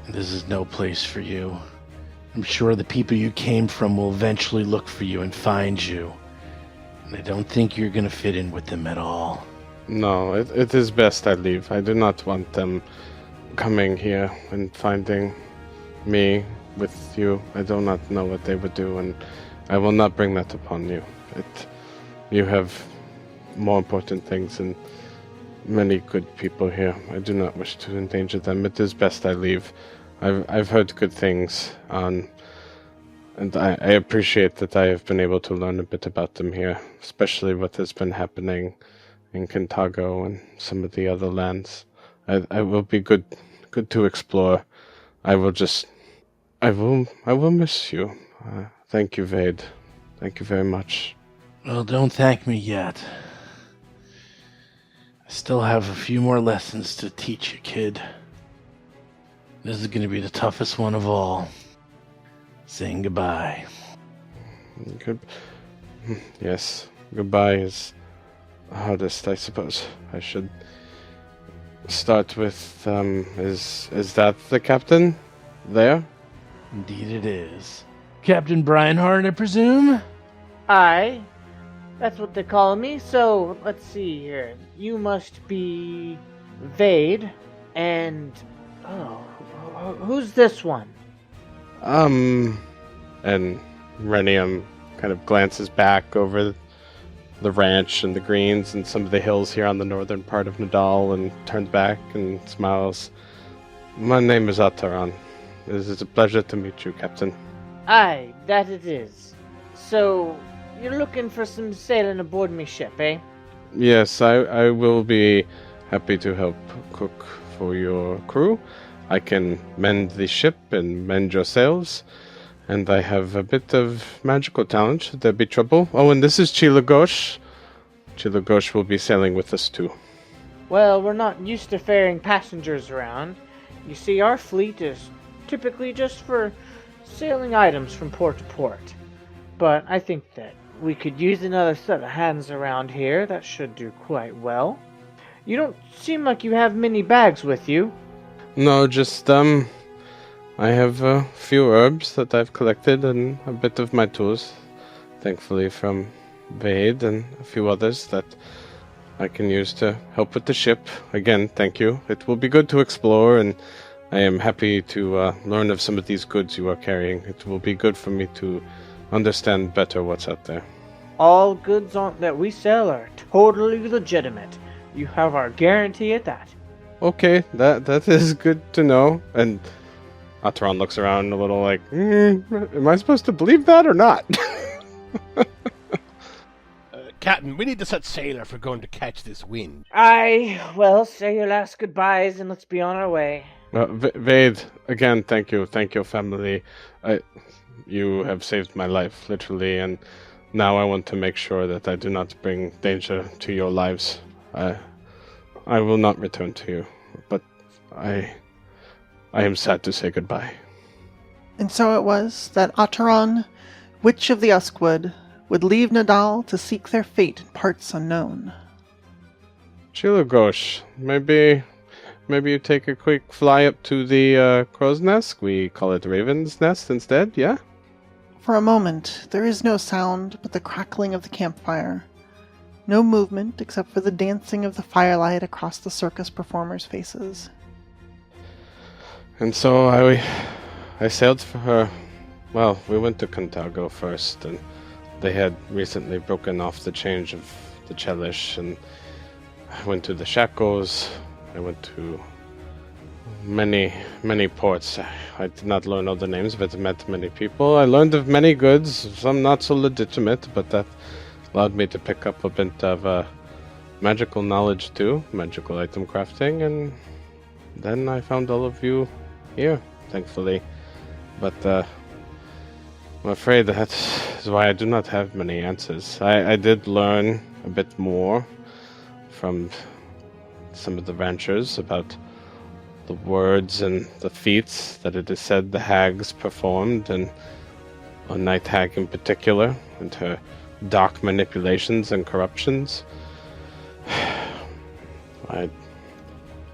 and this is no place for you. I'm sure the people you came from will eventually look for you and find you, and I don't think you're going to fit in with them at all. No, it is best I leave. I do not want them coming here and finding me with you. I do not know what they would do, and I will not bring that upon you. You have more important things and many good people here. I do not wish to endanger them. It is best I leave. I've heard good things, and I appreciate that I have been able to learn a bit about them here, especially what has been happening in Kintago and some of the other lands. I will be good to explore. I will miss you. Thank you, Vade. Thank you very much. Well, don't thank me yet. I still have a few more lessons to teach you, kid. This is going to be the toughest one of all. Saying goodbye. Yes, goodbye is the hardest, I suppose. I should start with, is that the captain there? Indeed it is. Captain Breinhardt, I presume? Aye, that's what they call me. So, let's see here. You must be Vade, and... Oh, who's this one? And Renium kind of glances back over the ranch and the greens and some of the hills here on the northern part of Nadal and turns back and smiles. My name is Ateran. It is a pleasure to meet you, Captain. Aye, that it is. So, you're looking for some sailing aboard me ship, eh? Yes, I will be happy to help cook for your crew. I can mend the ship and mend your sails, and I have a bit of magical talent should there be trouble. Oh, and this is Chilagosh. Chilagosh will be sailing with us too. Well, we're not used to ferrying passengers around. You see, our fleet is typically just for sailing items from port to port. But I think that we could use another set of hands around here. That should do quite well. You don't seem like you have many bags with you. No, just, I have a few herbs that I've collected and a bit of my tools, thankfully from Vade and a few others that I can use to help with the ship. Again, thank you. It will be good to explore, and I am happy to learn of some of these goods you are carrying. It will be good for me to understand better what's out there. All goods that we sell are totally legitimate. You have our guarantee at that. Okay, that is good to know. And Ateran looks around a little like, am I supposed to believe that or not? Captain, we need to set sail if we're going to catch this wind. Aye, well, say your last goodbyes and let's be on our way. Vade, again, thank you. Thank your family. You have saved my life, literally, and now I want to make sure that I do not bring danger to your lives. I will not return to you, but I am sad to say goodbye. And so it was that Ateran, witch of the Uskwood, would leave Nadal to seek their fate in parts unknown. Chilagosh, maybe you take a quick fly up to the crow's nest. We call it Raven's Nest instead, yeah? For a moment, there is no sound but the crackling of the campfire. No movement except for the dancing of the firelight across the circus performers' faces. And so I sailed for her. Well, we went to Contago first, and they had recently broken off the change of the Chelish, and I went to the Shackles. I went to many ports. I did not learn all the names, but I met many people. I learned of many goods, some not so legitimate, but that allowed me to pick up a bit of magical knowledge too, magical item crafting, and then I found all of you here, thankfully. But I'm afraid that is why I do not have many answers. I did learn a bit more from some of the ranchers about the words and the feats that it is said the hags performed, and a night hag in particular, and her dark manipulations and corruptions.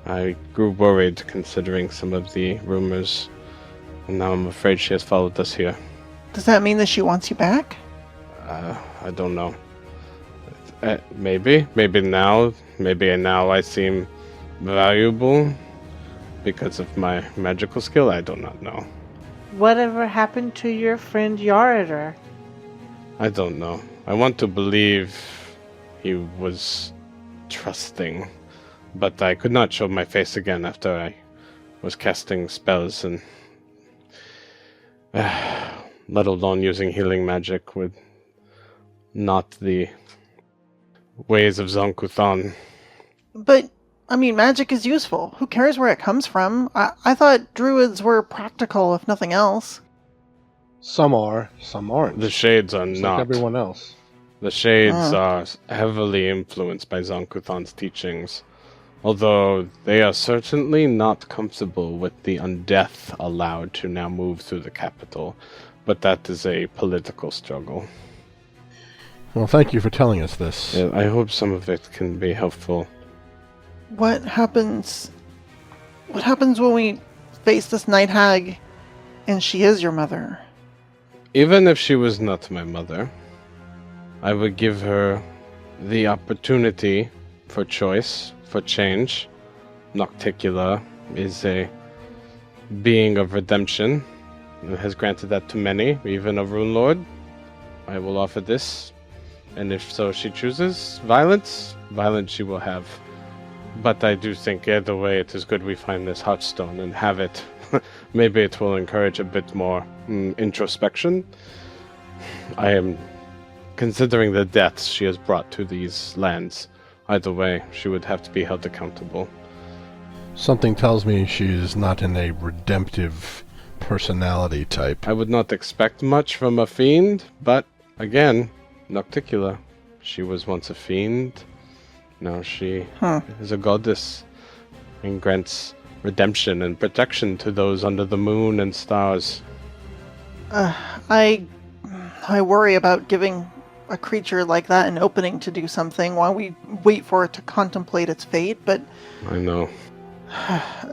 I grew worried considering some of the rumors, and now I'm afraid she has followed us here. Does that mean that she wants you back? I don't know. Maybe now I seem valuable because of my magical skill. I do not know. Whatever happened to your friend Yaradar? I don't know. I want to believe he was trusting, but I could not show my face again after I was casting spells, and let alone using healing magic with not the ways of Zonkuthan. But, I mean, magic is useful. Who cares where it comes from? I thought druids were practical, if nothing else. Some are, some aren't. The Shades are Just not. like everyone else. The Shades are heavily influenced by Zonkuthan's teachings, although they are certainly not comfortable with the undeath allowed to now move through the capital, but that is a political struggle. Well, thank you for telling us this. I hope some of it can be helpful. What happens when we face this night hag and she is your mother? Even if she was not my mother, I would give her the opportunity for choice, for change. Nocticula is a being of redemption and has granted that to many, even a Rune Lord. I will offer this, and if so she chooses violence she will have. But I do think either way it is good we find this Heartstone and have it. Maybe it will encourage a bit more introspection. I am considering the deaths she has brought to these lands. Either way, she would have to be held accountable. Something tells me she's not in a redemptive personality type. I would not expect much from a fiend, but again, Nocticula. She was once a fiend. Now she is a goddess and grants redemption and protection to those under the moon and stars. I worry about giving a creature like that an opening to do something while we wait for it to contemplate its fate, but I know.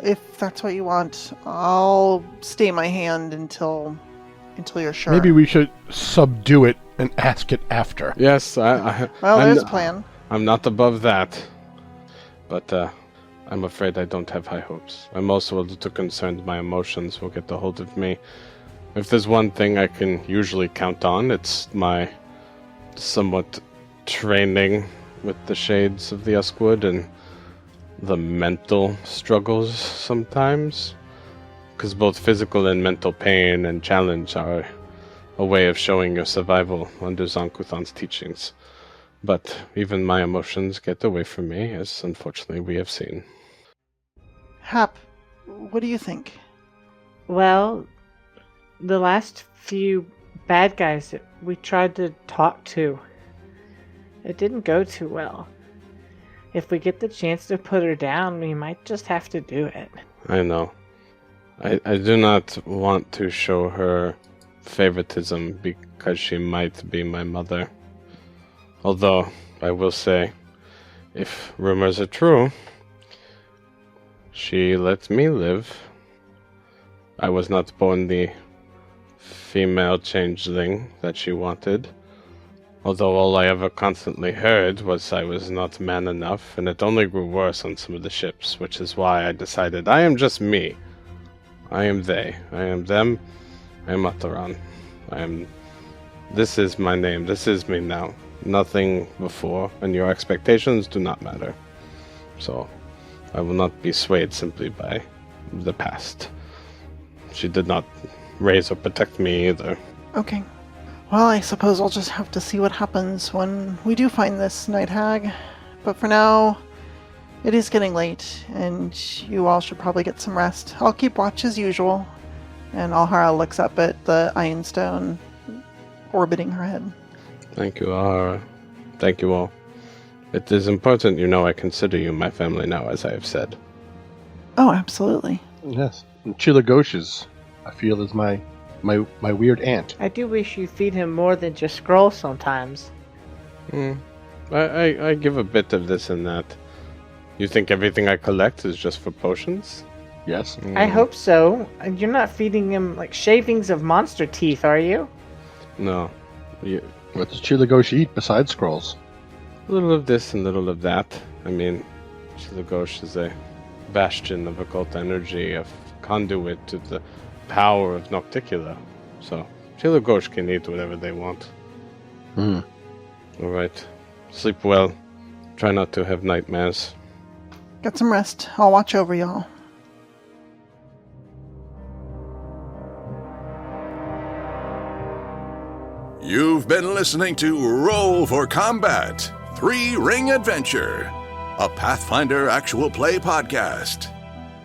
if that's what you want, I'll stay my hand until you're sure. Maybe we should subdue it and ask it after. Yes, well, I'm there's a plan. I'm not above that, but I'm afraid I don't have high hopes. I'm also a little concerned my emotions will get the hold of me. If there's one thing I can usually count on, it's my somewhat training with the shades of the Uskwood and the mental struggles sometimes. Because both physical and mental pain and challenge are a way of showing your survival under Zonkuthan's teachings. But even my emotions get away from me, as unfortunately we have seen. Hap, what do you think? Well, the last few bad guys that we tried to talk to, it didn't go too well. If we get the chance to put her down, we might just have to do it. I know. I do not want to show her favoritism because she might be my mother. Although, I will say, if rumors are true, she let me live. I was not born the female changeling that she wanted. Although all I ever constantly heard was I was not man enough, and it only grew worse on some of the ships, which is why I decided I am just me. I am they. I am them. I am Ateran. This is my name. This is me now. Nothing before, and your expectations do not matter. So, I will not be swayed simply by the past. She did not raise or protect me either. Okay. Well, I suppose I'll just have to see what happens when we do find this night hag. But for now, it is getting late, and you all should probably get some rest. I'll keep watch as usual. And Alhara looks up at the Iron Stone orbiting her head. Thank you, Alhara. Thank you all. It is important you know I consider you my family now, as I have said. Oh, absolutely. Yes. And Chilagoshes, I feel, is my weird aunt. I do wish you feed him more than just scrolls sometimes. I give a bit of this and that. You think everything I collect is just for potions? Yes. I hope so. You're not feeding him like shavings of monster teeth, are you? No. What does Chilagosh eat besides scrolls? A little of this and little of that. I mean, Chilagosh is a bastion of occult energy, a conduit to the power of Nocticula. So, Chilagosh can eat whatever they want. Alright. Sleep well. Try not to have nightmares. Get some rest. I'll watch over y'all. You've been listening to Roll for Combat 3-Ring Adventure, a Pathfinder actual play podcast.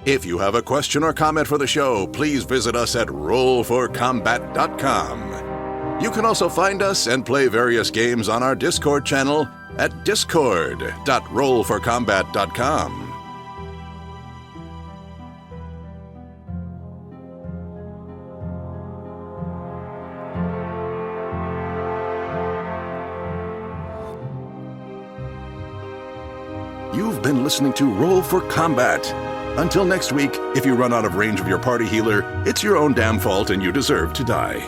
If you have a question or comment for the show, please visit us at rollforcombat.com. You can also find us and play various games on our Discord channel at discord.rollforcombat.com. You've been listening to Roll for Combat. Until next week, if you run out of range of your party healer, it's your own damn fault and you deserve to die.